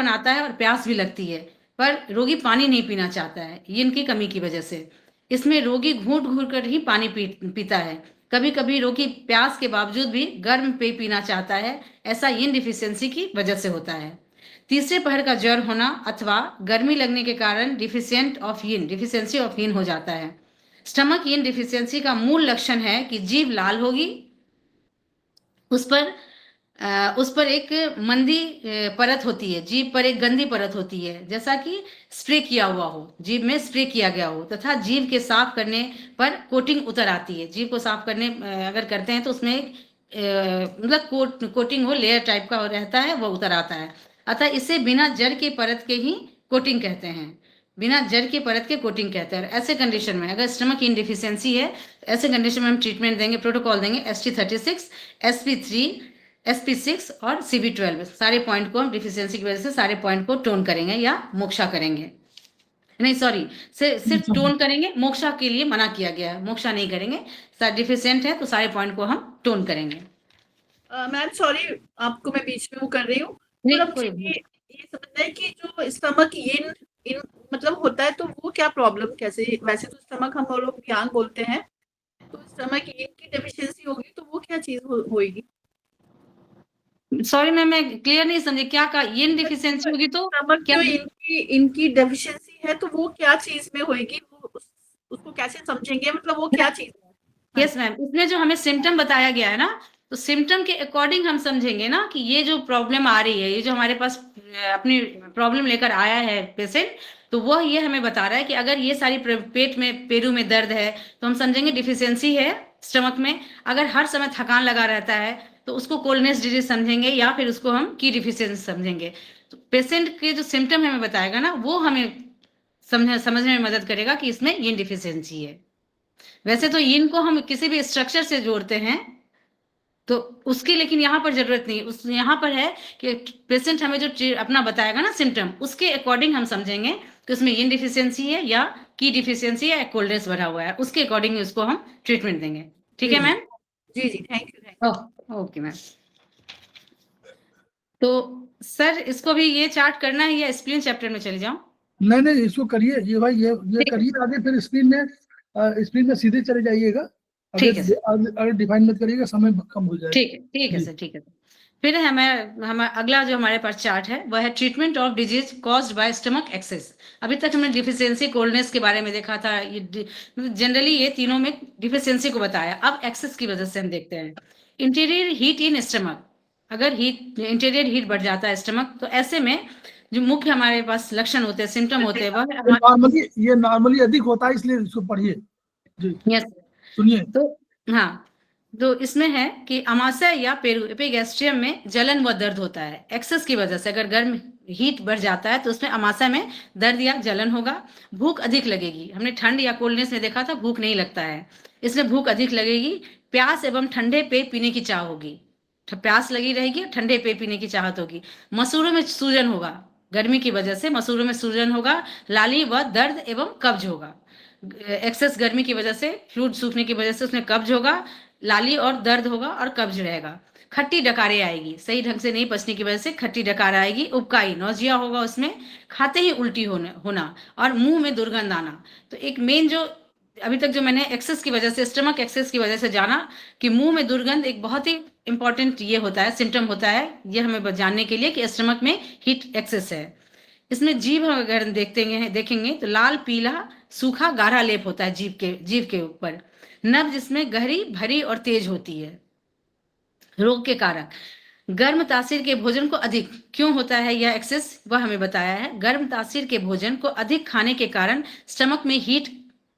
आता है और प्यास भी लगती है, पर रोगी पानी नहीं पीना चाहता है यीन की कमी की वजह से। इसमें रोगी घूंट घूंट कर ही पानी पीता है। कभी कभी रोगी प्यास के बावजूद भी गर्म पेय पीना चाहता है, ऐसा यीन डिफिशियंसी की वजह से होता है। तीसरे पहर का ज्वर होना अथवा गर्मी लगने के कारण डिफिशियंसी ऑफ यीन हो जाता है। स्टमक यीन डिफिशियंसी का मूल लक्षण है कि जीभ लाल होगी, उस पर एक मंदी परत होती है, जीभ पर एक गंदी परत होती है, जैसा कि स्प्रे किया हुआ हो, जीभ में स्प्रे किया गया हो, तथा जीभ के साफ करने पर कोटिंग उतर आती है। जीभ को साफ करने अगर करते हैं तो उसमें मतलब कोटिंग हो, लेयर टाइप का रहता है, वो उतर आता है। अतः इसे बिना जड़ के परत के ही कोटिंग कहते हैं, बिना जड़ के परत के कोटिंग कहते हैं। ऐसे कंडीशन में अगर स्टमक इन डिफिशियंसी है, ऐसे कंडीशन में हम ट्रीटमेंट देंगे, प्रोटोकॉल देंगे ST36, SP3, SP6 और CB12। सारे पॉइंट को हम डिफिशियंसी की वजह से सारे पॉइंट को टोन करेंगे या मोक्षा करेंगे, नहीं सॉरी, सिर्फ टोन करेंगे, मोक्षा के लिए मना किया गया है, मोक्षा नहीं करेंगे। डिफिशियंट है तो सारे पॉइंट को हम टोन करेंगे। मैम सॉरी, आपको मैं बीच में वो कर रही हूँ, नहीं, थोड़ा मुझे कोई नहीं। ये समझना है कि जो स्टमक इन मतलब होता है तो वो क्या प्रॉब्लम, कैसे, वैसे तो स्टमक हम लोग यांग बोलते हैं, तो स्टमक इन की डेफिशिएंसी होगी तो वो क्या चीज होगी? सॉरी मैम, मैं क्लियर नहीं समझी, क्या कहा? यीन डिफिशियंसी होगी तो स्टमक क्या? जो इनकी डेफिशिएंसी है तो वो क्या चीज में होगी, वो उसको कैसे समझेंगे, मतलब वो क्या चीज है? यस मैम, इसमें जो हमें सिम्टम बताया गया है ना, तो सिम्टम के अकॉर्डिंग हम समझेंगे ना कि ये जो प्रॉब्लम आ रही है, ये जो हमारे पास अपनी प्रॉब्लम लेकर आया है पेशेंट, तो वह ये हमें बता रहा है कि अगर ये सारी पेट में, पेरू में दर्द है तो हम समझेंगे डिफिशियंसी है स्टमक में। अगर हर समय थकान लगा रहता है तो उसको कोल्डनेस डिजीज समझेंगे, या फिर उसको हम की डिफिशियंसी समझेंगे। तो पेशेंट के जो सिम्टम हमें बताएगा ना, वो हमें समझने में मदद करेगा कि इसमें यीन डिफिशियंसी है। वैसे तो यीन को हम किसी भी स्ट्रक्चर से जोड़ते हैं तो उसकी, लेकिन यहाँ पर जरूरत नहीं, उस यहाँ पर है कि पेशेंट हमें जो अपना बताएगा ना सिम्टम, उसके अकॉर्डिंग हम समझेंगे कि उसमें यीन डिफिशियंसी है या की डिफिशियंसी है या कोल्डनेस बढ़ा हुआ है, उसके अकॉर्डिंग उसको हम ट्रीटमेंट देंगे। ठीक है मैम? जी जी, थैंक यू। Okay ma'am. तो सर इसको भी ये चार्ट करना है या स्प्लीन चैप्टर में चले जाऊं? नहीं, इसको करिए, ये भाई ये ठीक है। करिए आगे, फिर स्क्रीन में सीधे चले जाइएगा। ठीक है सर। अगर डिफाइन मत करिएगा, समय कम हो जाएगा। ठीक है सर, ठीक है सर। फिर हमें अगला जो हमारे पास चार्ट है वह है treatment of disease caused by stomach excess. अभी तक हमने डिफिशियंसी, कोल्डनेस के बारे में देखा था, ये जनरली ये तीनों में डिफिशियंसी को बताया। अब एक्सेस की वजह से हम देखते हैं इंटीरियर हीट इन स्टमक। अगर इंटीरियर हीट बढ़ जाता है स्टमक, तो ऐसे में जो मुख्य हमारे पास लक्षण होते हैं, सिम्टम होते हैं, वह ये नॉर्मली अधिक होता है, इसलिए इसको पढ़िए जी। यस, सुनिए। तो हाँ, तो इसमें है कि अमाशय या पेरू एपिगैस्ट्रियम में जलन व दर्द होता है एक्सेस की वजह से। अगर गर्म हीट बढ़ जाता है तो उसमें अमाशय में दर्द या जलन होगा। भूख अधिक लगेगी, हमने ठंड या कोल्डनेस में देखा था भूख नहीं लगता है, इसलिए भूख अधिक लगेगी। प्यास एवं ठंडे पेय पीने की चाह होगी, प्यास लगी रहेगी, ठंडे पेय पीने की चाहत होगी। मसूड़ों में सूजन होगा, गर्मी की वजह से मसूड़ों में सूजन होगा। लाली व दर्द एवं कब्ज होगा, एक्सेस गर्मी की वजह से, फ्लूइड सूखने की वजह से उसमें कब्ज होगा, लाली और दर्द होगा और कब्ज रहेगा। खट्टी डकारें आएगी, सही ढंग से नहीं पचने की वजह से खट्टी डकार आएगी। उबकाई, नौजिया होगा उसमें, खाते ही उल्टी होना और मुंह में दुर्गंध आना। तो एक मेन जो अभी तक जो मैंने एक्सेस की वजह से, स्टमक एक्सेस की वजह से जाना कि मुंह में दुर्गंध एक बहुत ही इंपॉर्टेंट ये होता है, सिम्टम होता है, ये हमें जानने के लिए कि स्टमक में हीट एक्सेस है। इसमें जीभ अगर देखेंगे तो लाल पीला सूखा गाढ़ा लेप होता है जीभ के ऊपर। नब्ज इसमें गहरी भरी और तेज होती है। रोग के कारक, गर्म तासीर के भोजन को अधिक क्यों होता है यह एक्सेस, वह हमें बताया है। गर्म तासीर के भोजन को अधिक खाने के कारण स्टमक में हीट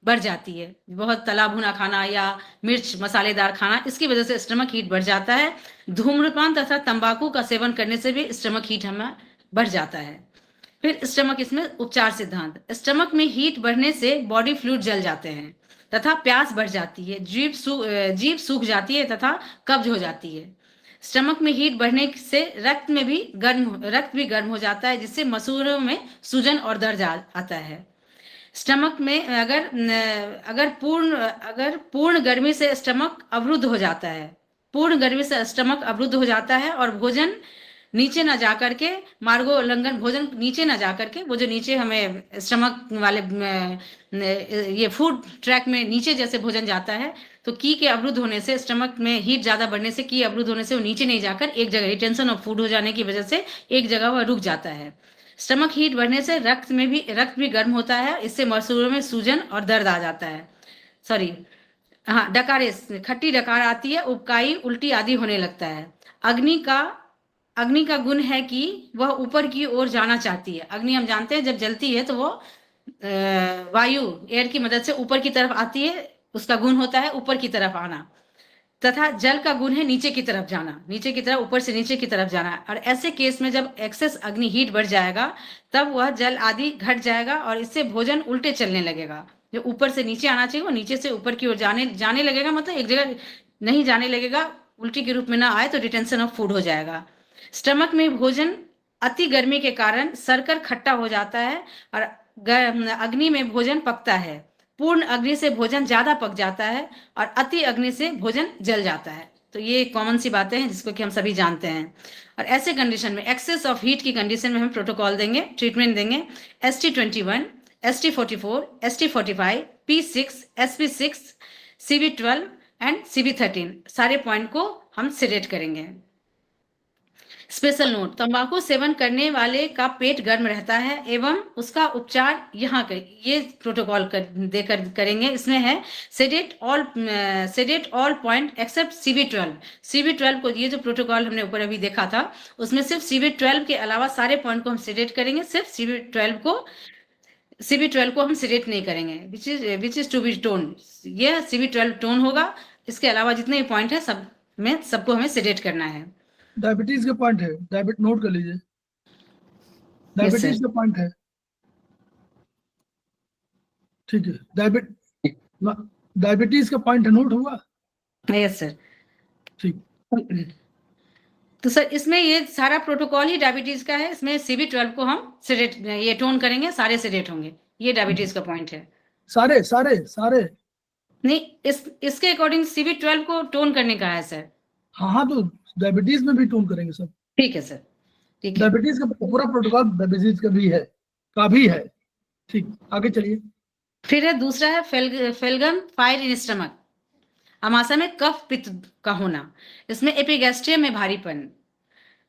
बढ़ जाती है। बहुत तला भुना खाना या मिर्च मसालेदार खाना, इसकी वजह से स्टमक हीट बढ़ जाता है। धूम्रपान तथा तंबाकू का सेवन करने से भी स्टमक हीट हमें बढ़ जाता है। फिर स्टमक, इसमें उपचार सिद्धांत, स्टमक में हीट बढ़ने से बॉडी फ्लूइड जल जाते हैं तथा प्यास बढ़ जाती है, जीभ सूख जाती है तथा कब्ज हो जाती है। स्टमक में हीट बढ़ने से रक्त भी गर्म हो जाता है, जिससे मसूड़ों में सूजन और दर्द आता है। स्टमक में अगर पूर्ण गर्मी से स्टमक अवरुद्ध हो जाता है, पूर्ण गर्मी से स्टमक अवरुद्ध हो जाता है और भोजन नीचे ना जा करके, मार्गो उल्लंघन, भोजन नीचे ना जा करके, वो जो नीचे हमें स्टमक वाले ये फूड ट्रैक में नीचे जैसे भोजन जाता है, तो की के अवरुद्ध होने से, स्टमक में हीट ज्यादा बढ़ने से की अवरुद्ध होने से वो नीचे नहीं जाकर एक जगह, रिटेंशन ऑफ फूड हो जाने की वजह से एक जगह वह रुक जाता है। स्टमक हीट बढ़ने से रक्त भी गर्म होता है, इससे मसूड़ों में सूजन और दर्द आ जाता है। सॉरी, हाँ, डकारे, खट्टी डकार आती है, उबकाई, उल्टी आदि होने लगता है। अग्नि का गुण है कि वह ऊपर की ओर जाना चाहती है। अग्नि हम जानते हैं जब जलती है तो वो वायु, एयर की मदद से ऊपर की तरफ आती है, उसका गुण होता है ऊपर की तरफ आना। तथा जल का गुण है नीचे की तरफ जाना, नीचे की तरफ, ऊपर से नीचे की तरफ जाना। और ऐसे केस में जब एक्सेस अग्नि हीट बढ़ जाएगा तब वह जल आदि घट जाएगा और इससे भोजन उल्टे चलने लगेगा। जो ऊपर से नीचे आना चाहिए वो नीचे से ऊपर की ओर जाने लगेगा, मतलब एक जगह नहीं जाने लगेगा, उल्टी के रूप में ना आए तो रिटेंशन ऑफ फूड हो जाएगा। स्टमक में भोजन अति गर्मी के कारण सरकर खट्टा हो जाता है और अग्नि में भोजन पकता है। पूर्ण अग्नि से भोजन ज्यादा पक जाता है और अति अग्नि से भोजन जल जाता है। तो ये कॉमन सी बातें हैं जिसको कि हम सभी जानते हैं। और ऐसे कंडीशन में, एक्सेस ऑफ हीट की कंडीशन में हम प्रोटोकॉल देंगे, ट्रीटमेंट देंगे। ST21, ST44, ST45, P6, SP6, CB12 and CB13, सारे पॉइंट को हम सिलेक्ट करेंगे। स्पेशल नोट, तंबाकू सेवन करने वाले का पेट गर्म रहता है एवं उसका उपचार यहाँ ये प्रोटोकॉल देकर करेंगे। इसमें है sedate all point accept CB12। CB12 को, ये जो प्रोटोकॉल हमने ऊपर अभी देखा था उसमें सिर्फ CB12 के अलावा सारे पॉइंट को हम सेडेट करेंगे, सिर्फ CB12 को हम सेडेट नहीं करेंगे, which is to be tone. ये CB12 टोन होगा, इसके अलावा जितने भी पॉइंट है सबको हमें सेडेट करना है। डायबिटीज का पॉइंट है, नोट कर लीजिए, डायबिटीज का पॉइंट है, ठीक है। डायबिटीज का पॉइंट है, नोट हुआ? यस सर, ठीक। तो सर इसमें ये सारा प्रोटोकॉल ही डायबिटीज का है। इसमें CB12 को हम सेडेट, ये टोन करेंगे, सारे सेडेट होंगे। ये डायबिटीज का पॉइंट है। सारे नहीं, इसके अकॉर्डिंग CB12 को टोन करने का है सर। हाँ, तो डायबिटीज में भी टोन करेंगे सब। ठीक है सर, ठीक है। डायबिटीज का पूरा प्रोटोकॉल डायबिटीज का भी है। ठीक, आगे चलिए। फिर है दूसरा है फेलगम फायर इन स्टमक, अमाशय में कफ पित्त का होना। इसमें एपिगैस्ट्रियम में भारीपन,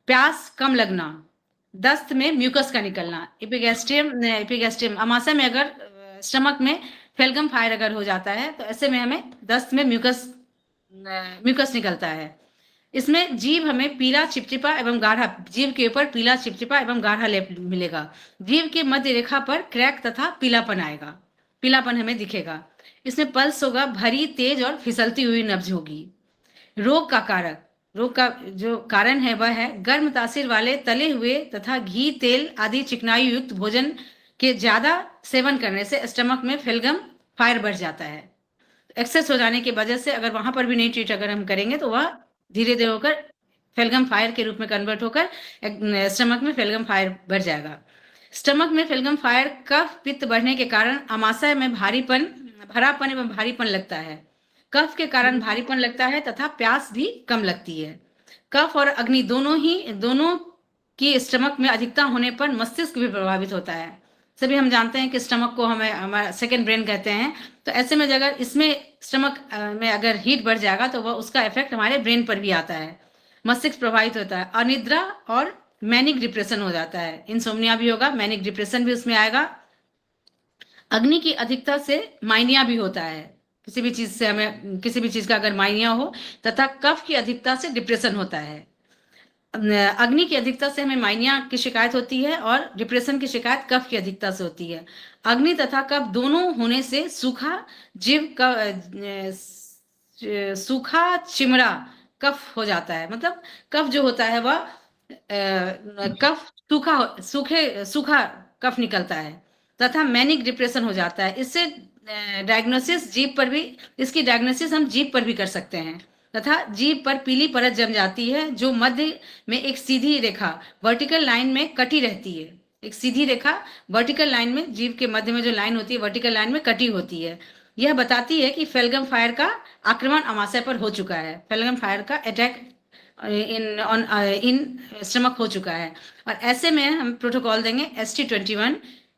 प्यास कम लगना, दस्त में म्यूकस का निकलना। एपिगैस्ट्रियम अमाशय में अगर स्टमक में फेलगम फायर अगर हो जाता है तो ऐसे में हमें दस्त में म्यूकस निकलता है। इसमें जीभ हमें पीला चिपचिपा एवं गाढ़ा, जीभ के ऊपर पीला चिपचिपा एवं गाढ़ा लेप मिलेगा। जीभ के मध्य रेखा पर क्रैक तथा पीलापन आएगा, पीलापन हमें दिखेगा। इसमें पल्स होगा, भरी, तेज और फिसलती हुई नब्ज होगी। रोग का जो कारण है वह है गर्म तासीर वाले तले हुए तथा घी, तेल आदि चिकनाई युक्त भोजन के ज्यादा सेवन करने से स्टमक में फेलगम फायर बढ़ जाता है। एक्सेस हो जाने की वजह से अगर वहां पर भी नहीं ट्रीट अगर हम करेंगे तो वह धीरे धीरे होकर फेलगम फायर के रूप में कन्वर्ट होकर स्टमक में फेलगम फायर बढ़ जाएगा। स्टमक में फेलगम फायर कफ पित्त बढ़ने के कारण अमाशय में भरापन एवं भारीपन लगता है। कफ के कारण भारीपन लगता है तथा प्यास भी कम लगती है। कफ और अग्नि दोनों की स्टमक में अधिकता होने पर मस्तिष्क भी प्रभावित होता है। सभी हम जानते हैं कि स्टमक को हमारा सेकंड ब्रेन कहते हैं। तो ऐसे में अगर इसमें स्टमक में अगर हीट बढ़ जाएगा तो वह उसका इफेक्ट हमारे ब्रेन पर भी आता है, मस्तिष्क प्रभावित होता है, अनिद्रा और मैनिक डिप्रेशन हो जाता है। इंसोम्निया भी होगा, मैनिक डिप्रेशन भी उसमें आएगा। अग्नि की अधिकता से माइनिया भी होता है, किसी भी चीज का अगर माइनिया हो, तथा कफ की अधिकता से डिप्रेशन होता है। अग्नि की अधिकता से हमें माइनिया की शिकायत होती है और डिप्रेशन की शिकायत कफ की अधिकता से होती है। अग्नि तथा कफ दोनों होने से सूखा चिमड़ा कफ हो जाता है। मतलब कफ जो होता है वह कफ सूखा कफ निकलता है तथा मैनिक डिप्रेशन हो जाता है। इससे डायग्नोसिस जीभ पर भी, इसकी डायग्नोसिस हम जीभ पर भी कर सकते हैं। तथा जीभ पर पीली परत जम जाती है जो मध्य में एक सीधी रेखा वर्टिकल लाइन में कटी रहती है। एक सीधी रेखा वर्टिकल लाइन में, जीभ के मध्य में जो लाइन होती है वर्टिकल लाइन में कटी होती है। यह बताती है कि फेल्गम फायर का आक्रमण अमाशय पर हो चुका है, फेल्गम फायर का अटैक इन स्टमक हो चुका है। और ऐसे में हम प्रोटोकॉल देंगे ST21,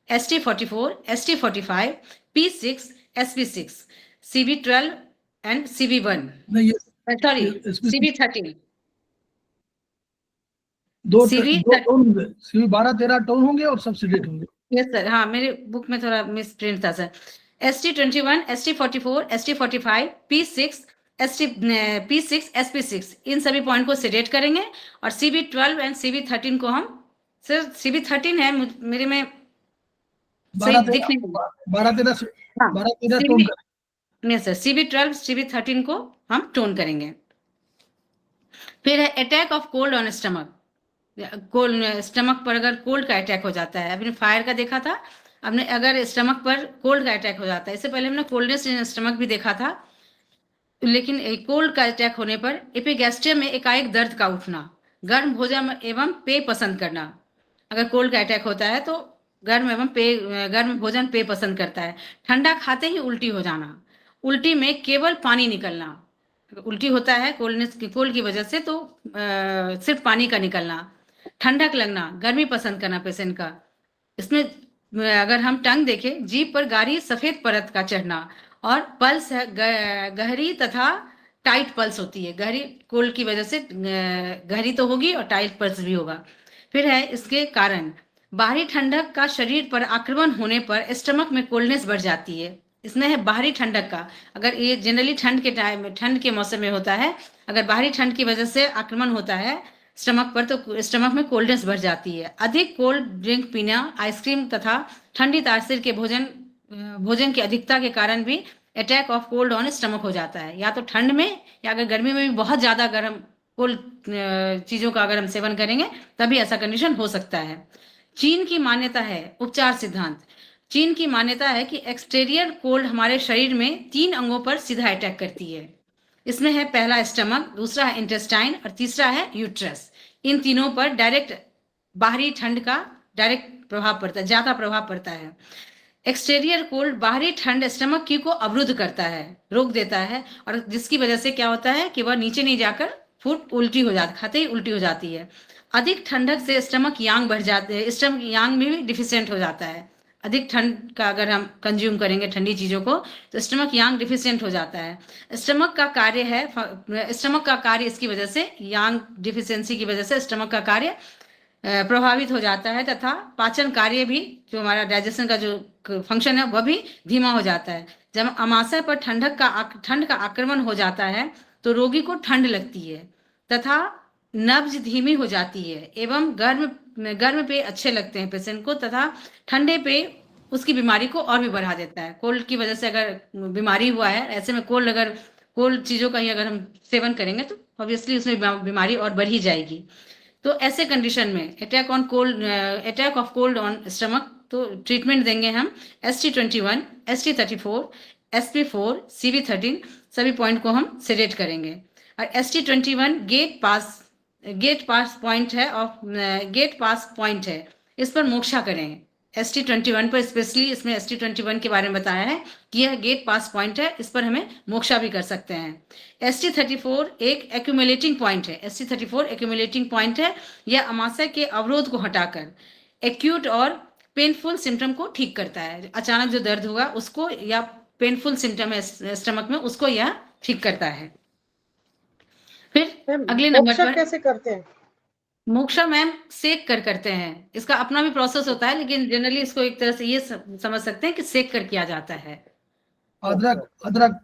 ST44, ST45, P6, SP6, CB12 and CB1, नहीं ये सॉरी इसमें CB13, दो CV टोन होंगे, CV 12-13 टोन होंगे और सब्सिडेट होंगे। यस सर, हाँ मेरे बुक में थोड़ा मिस प्रिंट था sir. ST21, ST44, ST45, P6, P6, SP6 इन सभी पॉइंट को सेडेट करेंगे। और CB12 एंड CB13 को हम, सर CB13 है मेरे में सही दिख नहीं रहा। 12-13 टोन करें। नहीं सर, CB12, CB13 को हम टोन करेंगे। फिर है attack of cold on stomach. Stomach पर अगर कोल्ड का अटैक हो जाता है, अभी फायर का देखा था, हमने अगर स्टमक पर कोल्ड का अटैक हो जाता है, इससे पहले हमने कोल्डनेस इन स्टमक भी देखा था, लेकिन कोल्ड का अटैक होने पर एपिगैस्ट्रियम में एकाएक दर्द का उठना, गर्म भोजन एवं पेय पसंद करना। अगर कोल्ड का अटैक होता है तो गर्म भोजन पेय पसंद करता है। ठंडा खाते ही उल्टी हो जाना, उल्टी में केवल पानी निकलना। उल्टी होता है कोल्ड की वजह से तो सिर्फ पानी का निकलना। ठंडक लगना, गर्मी पसंद करना पेशेंट का। इसमें अगर हम टंग देखें, जीभ पर गाढ़ी सफेद परत का चढ़ना, और पल्स है गहरी तथा टाइट पल्स होती है। गहरी कोल्ड की वजह से गहरी तो होगी और टाइट पल्स भी होगा। फिर है इसके कारण बाहरी ठंडक का शरीर पर आक्रमण होने पर स्टमक में कोल्डनेस बढ़ जाती है। इसमें है बाहरी ठंडक का, अगर ये जनरली ठंड के मौसम में होता है, अगर बाहरी ठंड की वजह से आक्रमण होता है स्टमक पर तो स्टमक में कोल्डनेस बढ़ जाती है। अधिक कोल्ड ड्रिंक पीना, आइसक्रीम तथा ठंडी तासीर के भोजन की अधिकता के कारण भी attack of cold on stomach हो जाता है। या तो ठंड में या अगर गर्मी में भी बहुत ज्यादा गर्म कोल्ड चीजों का अगर हम सेवन करेंगे तभी ऐसा कंडीशन हो सकता है। चीन की मान्यता है, उपचार सिद्धांत। चीन की मान्यता है कि एक्सटीरियर कोल्ड हमारे शरीर में 3 अंगों पर सीधा अटैक करती है। इसमें है पहला स्टमक, दूसरा है इंटेस्टाइन और तीसरा है यूट्रस। इन तीनों पर डायरेक्ट बाहरी ठंड का डायरेक्ट प्रभाव पड़ता है, ज्यादा प्रभाव पड़ता है। एक्सटीरियर कोल्ड बाहरी ठंड स्टमक की को अवरुद्ध करता है, रोक देता है, और जिसकी वजह से क्या होता है कि वह नीचे नहीं जाकर फूड उल्टी हो जाती, खाते ही उल्टी हो जाती है। अधिक ठंडक से स्टमक यांग बढ़ जाते हैं, स्टमक यांग में भी डिफिशिएंट हो जाता है। अधिक ठंड का अगर हम कंज्यूम करेंगे ठंडी चीजों को तो स्टमक यांग डिफिशिएंट हो जाता है। स्टमक का कार्य इसकी वजह से, यांग डिफिशियंसी की वजह से स्टमक का कार्य प्रभावित हो जाता है, तथा पाचन कार्य भी, जो हमारा डाइजेशन का जो फंक्शन है वह भी धीमा हो जाता है। जब अमाशय पर ठंड का आक्रमण हो जाता है तो रोगी को ठंड लगती है तथा नब्ज धीमी हो जाती है, एवं गर्म पेय अच्छे लगते हैं पेशेंट को, तथा ठंडे पेय उसकी बीमारी को और भी बढ़ा देता है। कोल्ड की वजह से अगर बीमारी हुआ है, ऐसे में कोल्ड चीजों का ही अगर हम सेवन करेंगे तो ऑब्वियसली उसमें बीमारी और बढ़ ही जाएगी। तो ऐसे कंडीशन में attack of cold on stomach, तो ट्रीटमेंट देंगे हम ST21, ST34, SP4, CB13 सभी पॉइंट को हम सेडेट करेंगे। और ST21 गेट पास पॉइंट है, इस पर मोक्षा करेंगे। ST21 पर स्पेशली इसमें ST21 के बारे में बताया है कि यह गेट पास पॉइंट है, इस पर हमें मोक्षा भी कर सकते हैं। ST34 एक एक्यूमुलेटिंग पॉइंट है। ST34 एक्यूमुलेटिंग पॉइंट है। यह अमाशय के अवरोध को हटाकर एक्यूट और पेनफुल सिम्टम को ठीक करता है। अचानक जो दर्द होगा उसको, या पेनफुल सिम्टम है स्टमक में, उसको यह ठीक करता है। फिर अगले नंबर मोक्षा पर कैसे करते हैं? मोक्षा मैम सेक कर करते हैं। इसका अपना भी प्रोसेस होता है, लेकिन जनरली इसको एक तरह से ये समझ सकते हैं कि सेक कर किया जाता है। अदरक अदरक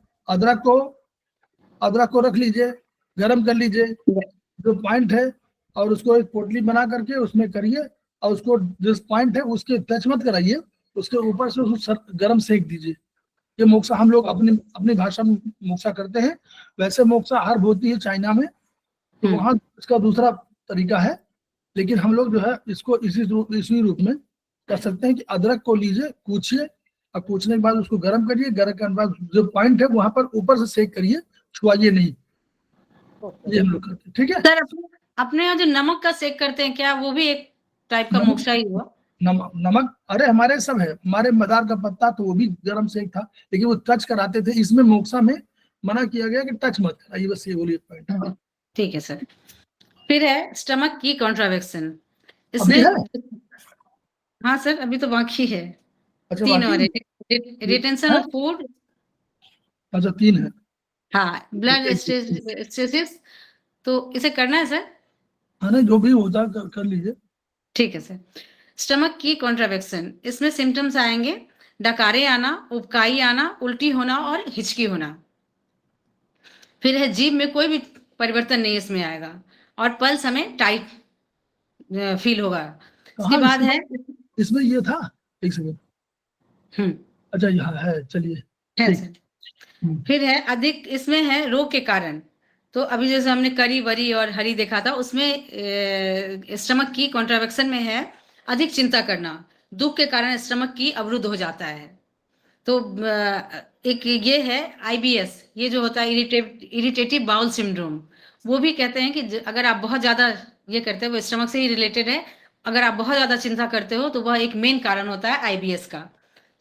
अदरक को रख लीजिए, गरम कर लीजिए जो पॉइंट है, और उसको एक पोटली बना करके उसमें करिए, और उसको जिस पॉइंट है उसके टच मत कराइए, उसके ऊपर से उसको गरम सेक दीजिए। ये मोक्षा हम लोग अपनी भाषा में मोक्षा करते हैं। वैसे मोक्षा हर्ब होती है चाइना में, तो वहाँ इसका दूसरा तरीका है, लेकिन हम लोग जो है इसको इसी रूप में कर सकते हैं कि अदरक को लीजिए, कूचिए, और कूचने के बाद उसको गर्म करिए, गर्म करने के बाद जो पॉइंट है वहां पर ऊपर से सेक करिए, छुआइए नहीं। ये हम लोग करते हैं, ठीक है। सर अपने यहाँ जो नमक का सेक करते हैं, क्या वो भी एक टाइप का मोक्षा ही हुआ? नमक, अरे हमारे सब है, हमारे मदार का पत्ता तो वो भी गर्म सेक था, लेकिन वो टच कराते थे। इसमें मोक्षा में मना किया गया कि टच मत कराइए, बस ये बोलिए पॉइंट। ठीक है सर। फिर है स्टमक की कॉन्ट्रावेक्शन। अभी इसमें है? हाँ सर, अभी तो बाकी है। अच्छा, 3 और बाकी रिटेंशन ऑफ फूड। अच्छा 3 है। हाँ, ब्लड स्टेसिस। तो इसे करना है सर? हाँ, नहीं जो भी होता है कर लीजिए। ठीक है सर। स्टमक की कॉन्ट्रावेक्शन, इसमें सिम्टम्स आएंगे डकारे आना, उबकाई आना, उल्टी होना और हिचकी होना। फिर है जीभ में कोई भी परिवर्तन नहीं इसमें आएगा, और पल्स हमें टाइट फील होगा। इसके बाद है इसमें ये था, एक सेकंड। अच्छा यहाँ है, चलिए। है सर। फिर है अधिक, इसमें है रोग के कारण। तो अभी जैसे हमने करी वरी और हरी देखा था, उसमें स्टमक की कॉन्ट्रावेक्शन में है अधिक चिंता करना, दुख के कारण स्टमक की अवरुद्ध हो जाता है। तो एक ये है IBS, ये जो होता है इरिटेटिव बाउल सिंड्रोम। वो भी कहते हैं कि अगर आप बहुत ज्यादा ये करते हो, वो स्टमक से ही रिलेटेड है। अगर आप बहुत ज्यादा चिंता करते हो तो वह एक मेन कारण होता है IBS का।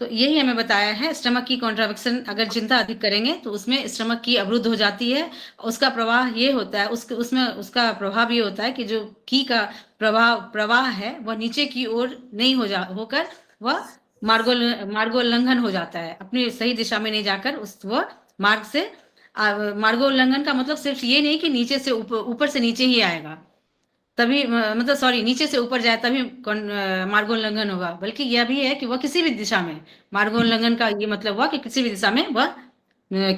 तो यही हमें बताया है, स्टमक की कॉन्ट्रावेक्शन अगर चिंता अधिक करेंगे तो उसमें स्टमक की अवरुद्ध हो जाती है। उसका प्रवाह ये होता है, उसमें उसका प्रभाव ये होता है कि जो की का प्रवाह है वह नीचे की ओर नहीं होकर वह मार्गोल्लंघन हो जाता है, अपनी सही दिशा में नहीं जाकर उस वह मार्ग से मार्गोल्लंघन का मतलब सिर्फ ये नहीं कि नीचे से ऊपर से नीचे ही आएगा तभी, मतलब सॉरी, नीचे से ऊपर जाए तभी मार्गोल्लंघन होगा, बल्कि यह भी है कि वह किसी भी दिशा में, मार्गोल्लंघन का ये मतलब हुआ कि किसी भी दिशा में वह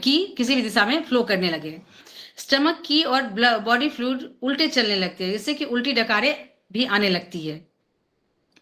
किसी भी दिशा में फ्लो करने लगे। स्टमक की और बॉडी फ्लूइड उल्टे चलने लगते हैं, जिससे कि उल्टी डकारें भी आने लगती है,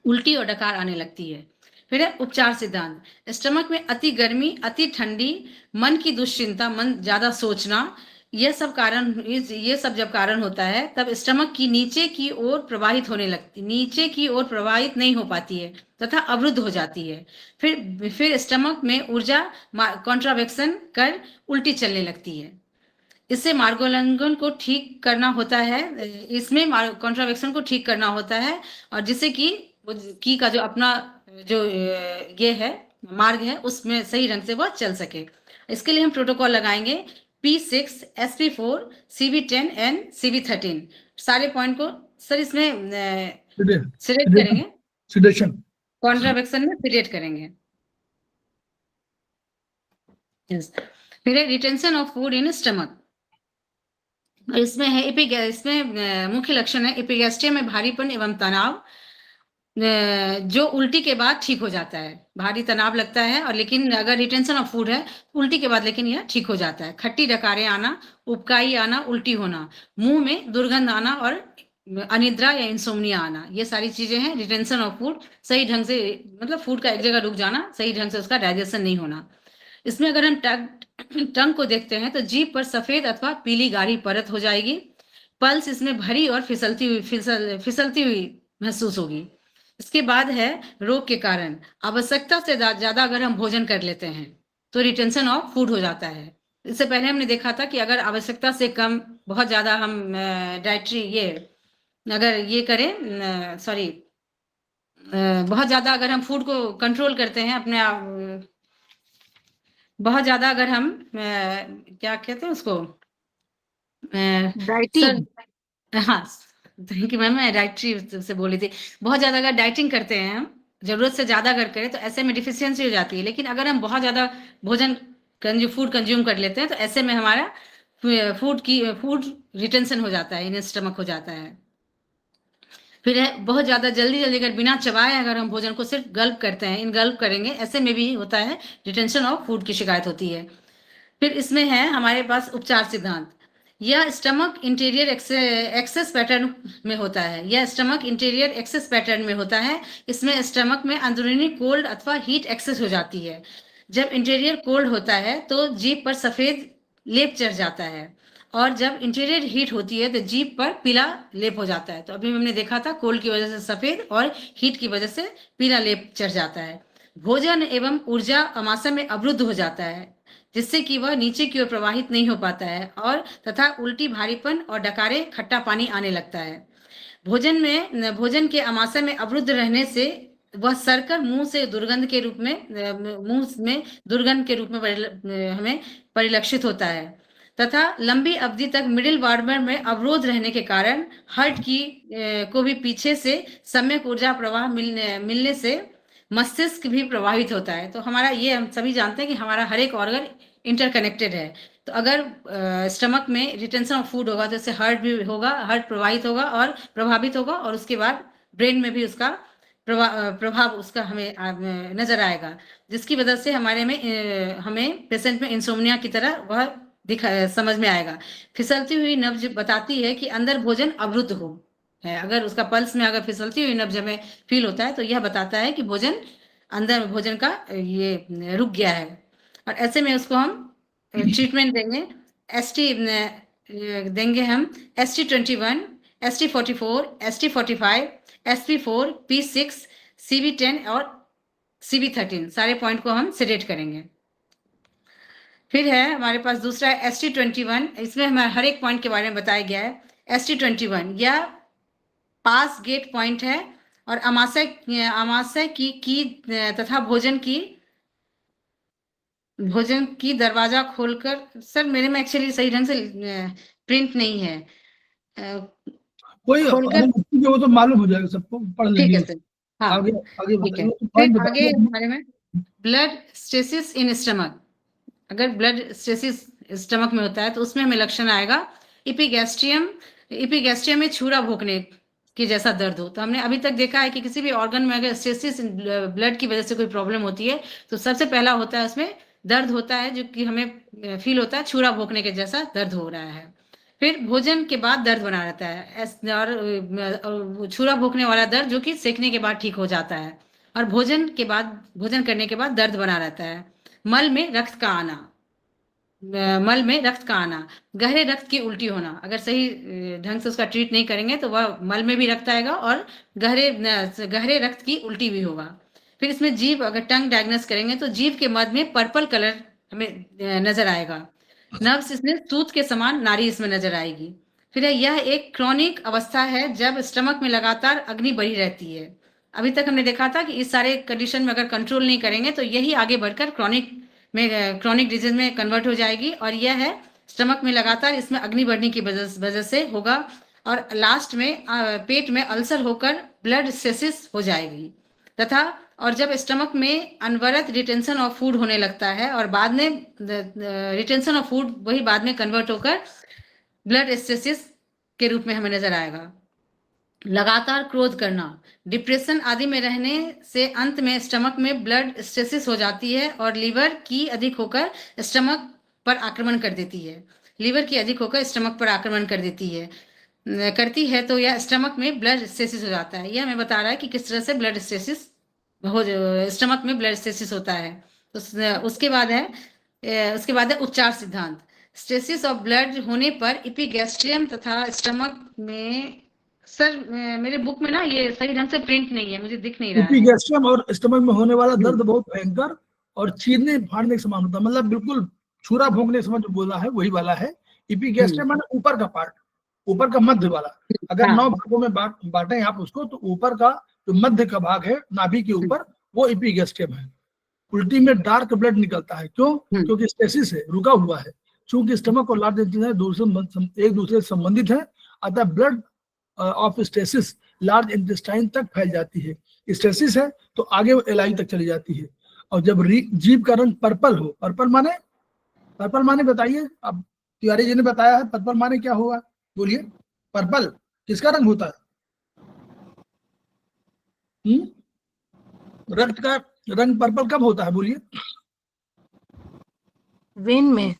उल्टी और डकार आने लगती है। फिर है उपचार सिद्धांत। स्टमक में अति गर्मी, अति ठंडी, मन की दुश्चिंता, मन ज्यादा सोचना, ये सब जब कारण होता है तब स्टमक की नीचे की ओर प्रवाहित होने लगती, नीचे की ओर प्रवाहित नहीं हो पाती है तथा अवरुद्ध हो जाती है। फिर स्टमक में ऊर्जा कॉन्ट्रावेक्शन कर उल्टी चलने लगती है। इससे मार्गोल्लंघन को ठीक करना होता है, इसमें कॉन्ट्रावेक्शन को ठीक करना होता है, और जिससे कि की का जो अपना जो ये है मार्ग है उसमें सही ढंग से वह चल सके। इसके लिए हम प्रोटोकॉल लगाएंगे P6, SP4, CV10 and CV13। सारे पॉइंट को सर इसमें सिलेक्ट करेंगे, सिडेशन कॉन्ट्रावेक्शन में सिलेक्ट करेंगे। yes. फिर है retention of food in stomach. इसमें है इसमें मुख्य लक्षण है एपिगैस्ट्रियम में भारीपन एवं तनाव, जो उल्टी के बाद ठीक हो जाता है। भारी तनाव लगता है, और लेकिन अगर रिटेंशन ऑफ फूड है उल्टी के बाद लेकिन यह ठीक हो जाता है। खट्टी डकारें आना, उबकाई आना, उल्टी होना, मुंह में दुर्गंध आना और अनिद्रा या इंसोम्निया आना, ये सारी चीजें हैं रिटेंशन ऑफ फूड। सही ढंग से, मतलब फूड का एक जगह रुक जाना, सही ढंग से उसका डाइजेशन नहीं होना। इसमें अगर हम टंग को देखते हैं तो जीभ पर सफेद अथवा पीली गाढ़ी परत हो जाएगी। पल्स इसमें भरी और फिसलती हुई महसूस होगी। इसके बाद है रोग के कारण। आवश्यकता से ज्यादा अगर हम भोजन कर लेते हैं तो रिटेंशन ऑफ फूड हो जाता है। इससे पहले हमने देखा था कि अगर आवश्यकता से कम बहुत ज्यादा हम डाइटरी ये अगर ये करें, सॉरी, बहुत ज्यादा अगर हम फूड को कंट्रोल करते हैं अपने बहुत ज्यादा अगर हम क्या कहते हैं उसको डाइटिंग। हाँ थैंक यू मैम, मैं डाइटरी से बोली थी। बहुत ज्यादा अगर डाइटिंग करते हैं हम, जरूरत से ज्यादा अगर करें तो ऐसे में डिफिशियंसी हो जाती है। लेकिन अगर हम बहुत ज्यादा फूड कंज्यूम कर लेते हैं तो ऐसे में हमारा फूड रिटेंशन हो जाता है, इन स्टमक हो जाता है। फिर है बहुत ज्यादा जल्दी अगर बिना चबाए अगर हम भोजन को सिर्फ गल्प करते हैं, इन गल्प करेंगे, ऐसे में भी होता है रिटेंशन ऑफ फूड की शिकायत होती है। फिर इसमें है हमारे पास उपचार सिद्धांत। यह स्टमक इंटीरियर एक्सेस पैटर्न में होता है, यह स्टमक इंटीरियर एक्सेस पैटर्न में होता है। इसमें स्टमक में अंदरूनी कोल्ड अथवा हीट एक्सेस हो जाती है। जब इंटीरियर कोल्ड होता है तो जीभ पर सफेद लेप चढ़ जाता है, और जब इंटीरियर हीट होती है तो जीभ पर पीला लेप हो जाता है। तो अभी हमने देखा था कोल्ड की वजह से सफेद और हीट की वजह से पीला लेप चढ़ जाता है। भोजन एवं ऊर्जा आमाशय में अवरुद्ध हो जाता है, जिससे कि वह नीचे की ओर प्रवाहित नहीं हो पाता है, और तथा उल्टी भारीपन और डकारे खट्टा पानी आने लगता है। भोजन के आमाशय में अवरुद्ध रहने से वह सरकर मुंह से दुर्गंध के रूप में हमें परिलक्षित होता है, तथा लंबी अवधि तक मिडिल वार्बर में अवरोध रहने के कारण हार्ट को भी पीछे से सम्यक ऊर्जा प्रवाह मिलने से मस्तिष्क भी प्रभावित होता है। तो हमारा ये हम सभी जानते हैं कि हमारा हर एक ऑर्गन इंटरकनेक्टेड है। तो अगर स्टमक में रिटेंशन ऑफ फूड होगा तो इससे हार्ट भी होगा, हार्ट प्रभावित होगा और प्रभावित होगा, और उसके बाद ब्रेन में भी उसका प्रभाव उसका हमें नजर आएगा, जिसकी वजह से हमें पेशेंट में इंसोम्निया की तरह वह समझ में आएगा। फिसलती हुई नब्ज बताती है कि अंदर भोजन अवरुद्ध हो है। अगर उसका पल्स में अगर फिसलती हुई नब्ज हमें फील होता है तो यह बताता है कि अंदर भोजन का ये रुक गया है, और ऐसे में उसको हम ट्रीटमेंट देंगे। देंगे हम ST21, ST44, ST45, SP4, P6, CB10 और CB13 सारे पॉइंट को हम सेडेट करेंगे। फिर है हमारे पास दूसरा है ST21। इसमें हमारे हर एक पॉइंट के बारे में बताया गया है। ST21 यह पास गेट पॉइंट है, और आमाशय की तथा भोजन की दरवाजा खोलकर, सर मेरे में एक्चुअली सही ढंग से प्रिंट नहीं है, कोई वो तो मालूम हो जाएगा सबको, पढ़ लेंगे। ठीक है सर, हाँ आगे ठीक है। फिर आगे हमारे में ब्लड स्टेसिस इन स्टमक। अगर ब्लड स्टेसिस स्टमक में होता है तो उसमें हमें लक्षण आएगा इपिगैस्ट्रियम में छुरा भोंकने की जैसा दर्द हो। तो हमने अभी तक देखा है कि किसी भी ऑर्गन में अगर स्टेसिस ब्लड की वजह से कोई प्रॉब्लम होती है तो सबसे पहला होता है उसमें दर्द होता है, जो कि हमें फील होता है छुरा भोंकने के जैसा दर्द हो रहा है। फिर भोजन के बाद दर्द बना रहता है, और छुरा भोंकने वाला दर्द जो कि सेकने के बाद ठीक हो जाता है, और भोजन करने के बाद दर्द बना रहता है। मल में रक्त का आना, गहरे रक्त की उल्टी होना। अगर सही ढंग से उसका ट्रीट नहीं करेंगे तो वह मल में भी रक्त आएगा और गहरे रक्त की उल्टी भी होगा। फिर इसमें जीभ, अगर टंग डायग्नोस करेंगे तो जीभ के मध्य में पर्पल कलर हमें नजर आएगा। नर्व्स इसमें सूत के समान नाड़ी इसमें नजर आएगी। फिर यह एक क्रॉनिक अवस्था है जब स्टमक में लगातार अग्नि बढ़ी रहती है। अभी तक हमने देखा था कि इस सारे कंडीशन में अगर कंट्रोल नहीं करेंगे तो यही आगे बढ़कर क्रॉनिक डिजीज में कन्वर्ट हो जाएगी, और यह है स्टमक में लगातार इसमें अग्नि बढ़ने की वजह से होगा, और लास्ट में पेट में अल्सर होकर ब्लड स्टेसिस हो जाएगी। तथा और जब स्टमक में अनवरत रिटेंशन ऑफ फूड होने लगता है, और बाद में रिटेंशन ऑफ फूड वही बाद में कन्वर्ट होकर ब्लड स्टेसिस के रूप में हमें नजर आएगा। लगातार क्रोध करना, डिप्रेशन आदि में रहने से अंत में स्टमक में ब्लड स्टेसिस हो जाती है, और लीवर की अधिक होकर स्टमक पर आक्रमण कर देती है। तो यह स्टमक में ब्लड स्टेसिस हो जाता है। यह हमें बता रहा है कि किस तरह से स्टमक में ब्लड स्टेसिस होता है। तो उसके बाद है उपचार सिद्धांत। स्टेसिस ऑफ ब्लड होने पर इपिगैस्ट्रियम तथा स्टमक में, सर मेरे बुक में ना ये सही ढंग से प्रिंट नहीं है, मुझे दिख नहीं रहा है। इपिगैस्ट्रियम और स्टमक में होने वाला दर्द बहुत भयंकर और चीरने फाड़ने के समान होता है, मतलब बिल्कुल छुरा भोंकने के समान जो बोला है वही वाला है। इपिगैस्ट्रियम माने ऊपर का पार्ट, ऊपर का मध्य वाला। अगर 9 भागों में बांटे आप उसको, तो ऊपर का जो मध्य का भाग है नाभि के ऊपर, वो एपिगैस्ट्रियम है। उल्टी में डार्क ब्लड निकलता है, क्यों? क्योंकि स्टेसिस है, रुका हुआ है। चूंकि स्टमक और लार्ज इंटेस्टाइन एक दूसरे से संबंधित है, अतः blood of stasis large intestine तक फैल जाती है। स्टेसिस है तो आगे एलाई तक चली जाती है। और जब जीभ का रंग पर्पल हो, पर्पल माने बताइए, अब तिवारी जी ने बताया है, पर्पल माने क्या होगा, बोलिए। पर्पल किसका रंग होता है? रक्त का रंग पर्पल कब होता है, बोलिए। वेन में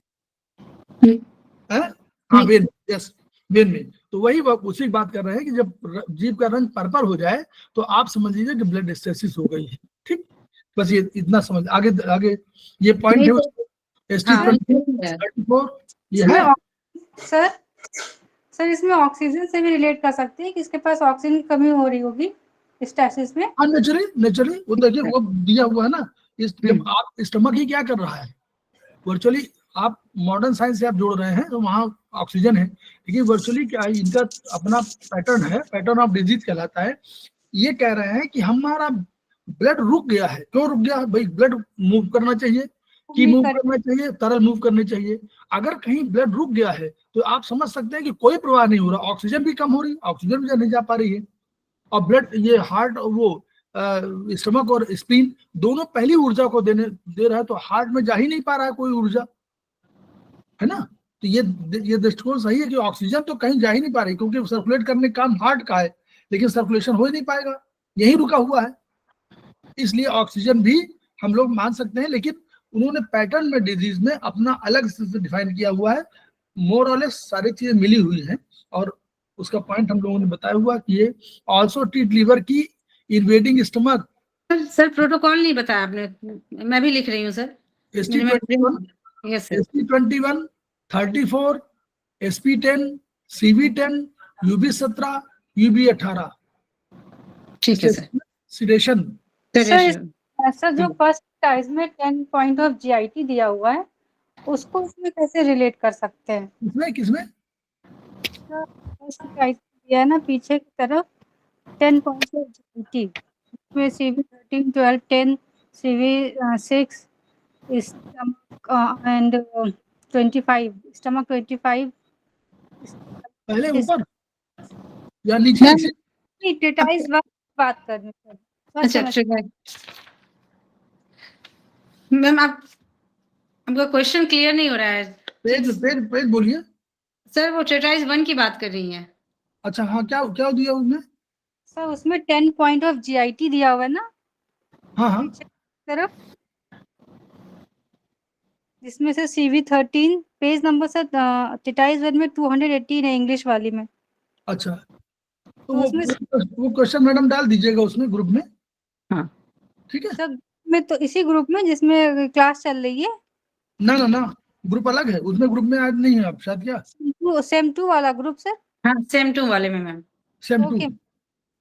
हाँ, वेन, यस, वेन में। तो वही उसी बात कर रहे हैं कि जब जीभ का रंग पर्पल हो जाए तो आप समझ लीजिए कि ब्लड स्टेसिस हो गई है। ठीक, बस ये इतना समझ। आगे ये पॉइंट है ST24, ये है सर इसमें ऑक्सीजन से भी रिलेट कर सकते हैं कि इसके पास ऑक्सीजन की कमी हो रही होगी स्टेसिस में। हाँ, नेचुरली वो देखिए, वो दिया हुआ है ना। जब आप स्टमक ही क्या कर रहा है, वर्चुअली आप मॉडर्न साइंस से आप जोड़ रहे हैं तो वहाँ ऑक्सीजन है, लेकिन वर्चुअली क्या है, इनका अपना पैटर्न है, पैटर्न ऑफ डिजीज कहलाता है। ये कह रहे हैं कि हमारा ब्लड रुक गया है। क्यों रुक गया है भाई? ब्लड मूव करना चाहिए, की मूव करना चाहिए, तरल मूव करने चाहिए। अगर कहीं ब्लड रुक गया है तो आप समझ सकते हैं कि कोई प्रवाह नहीं हो रहा, ऑक्सीजन भी कम हो रही, ऑक्सीजन भी नहीं जा पा रही है। और ब्लड, ये हार्ट, वो स्टमक और स्प्लीन दोनों पहली ऊर्जा को दे रहा है, तो हार्ट में जा ही नहीं पा रहा है कोई ऊर्जा, है ना। तो ये दृष्टिकोण सही है कि ऑक्सीजन तो कहीं जा ही नहीं पा रही, क्योंकि सर्कुलेट करने का काम हार्ट का है, लेकिन सर्कुलेशन हो ही नहीं पाएगा, यही रुका हुआ है। इसलिए ऑक्सीजन भी हम लोग मान सकते हैं, लेकिन उन्होंने पैटर्न में डिजीज में अपना अलग से डिफाइन किया हुआ है। मोर और लेस सारी चीजें मिली हुई हैं, और उसका पॉइंट हम लोगों ने बताया हुआ कि ये ऑल्सो ट्रीट लीवर की इन्वेडिंग स्टमक। सर प्रोटोकॉल नहीं बताया आपने, मैं भी लिख रही हूँ sir. ST21, 34, SP10, CV10, UB17, UB18। ठीक है सर। सिडेशन सर जो फर्स्ट टाइज में 10 पॉइंट ऑफ GIT दिया हुआ है, उसको इसमें कैसे रिलेट कर सकते हैं? किसमें फर्स्ट टाइज दिया है ना पीछे की तरफ, 10 पॉइंट ऑफ GIT, इसमें CV13, 12, 10, CV6 एंड 25, स्टमक 25। पहले ऊपर या नीचे? डिटेल्स बात करनी है। अच्छा, मैम आपका क्वेश्चन क्लियर नहीं हो रहा है। पेज बोलिए सर। वो ट्रेटाइज 1 की बात कर रही हैं। अच्छा, हाँ, क्या दिया उसमें? सर उसमें 10 पॉइंट ऑफ GIT दिया हुआ है ना। हाँ तरफ, जिसमें से CV13 पेज नंबर सर ट्रेटाइज 1 में 218 है इंग्लिश वाली में। अच्छा, तो वो क्वेश्चन मैडम डाल दीजिएगा उसमें ग्रुप में। हाँ ठीक है सर। में तो इसी ग्रुप में जिसमें क्लास चल रही है ना, ग्रुप अलग है, उसमें ग्रुप में आज नहीं है आप शायद। क्या सेम 2 वाला ग्रुप सर? हाँ, सेम 2 वाले में मैम। सेम 2,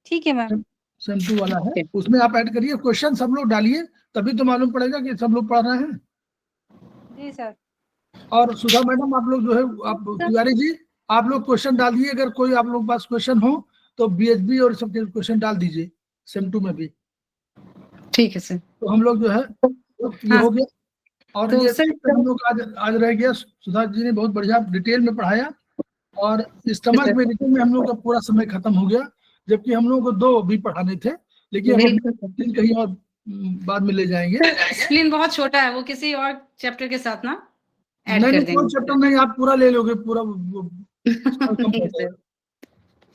ठीक है मैम, सेम 2 वाला है, उसमें आप ऐड करिए, क्वेश्चन सब लोग डालिए, तभी तो मालूम पड़ेगा कि सब लोग पढ़ रहे हैं। जी सर। और सुधा मैडम, आप लोग जो है, आप तिवारी जी, आप लोग क्वेश्चन डालिए, अगर कोई आप लोग पास क्वेश्चन हो तो BHB और सबके क्वेश्चन डाल दीजिए सेम 2 में भी। ठीक है सर। तो हम लोग जो है ये हो गया। और तो ये हम लोग आज रह गया, सुधा जी ने बहुत बढ़िया डिटेल में पढ़ाया, और स्टमक मेडिसिन में हम लोग का पूरा समय खत्म हो गया, जबकि हम लोग को 2 भी पढ़ाने थे, लेकिन हम कहीं और बाद में ले जाएंगे। स्प्लीन बहुत छोटा है, वो किसी और चैप्टर के साथ ना ऐड कर देंगे। कोई चैप्टर नहीं, आप पूरा ले लोगे, पूरा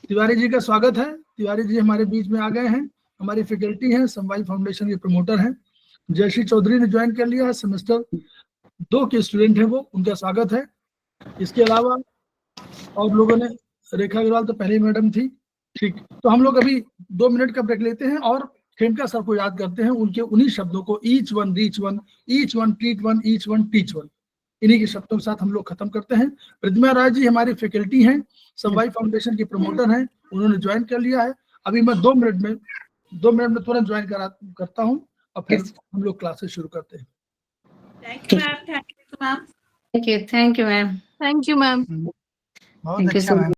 तिवारी जी का स्वागत है। तिवारी जी हमारे बीच में आ गए हैं, हमारी फैकल्टी हैं, समवाई फाउंडेशन के प्रमोटर हैं। जयश्री चौधरी ने ज्वाइन कर लिया है, सेमेस्टर 2 के स्टूडेंट हैं वो, उनका स्वागत है। इसके अलावा और लोगों ने, रेखा अग्रवाल तो पहले मैडम थी। ठीक, तो हम लोग अभी 2 मिनट का ब्रेक लेते हैं और खेमका सर को याद करते हैं, उनके उन्हीं शब्दों को, each one reach one, each one treat one, each one teach one, इन्हीं के शब्दों के साथ हम लोग खत्म करते हैं। प्रतिमा राय जी हमारी फैकल्टी हैं, समवाई फाउंडेशन के प्रमोटर हैं, उन्होंने ज्वाइन कर लिया है। अभी मैं 2 मिनट में तुरंत ज्वाइन करता हूँ, और फिर हम लोग क्लासेस शुरू करते हैं। Thank you ma'am. Thank you ma'am. Thank you ma'am. बहुत अच्छा मैम।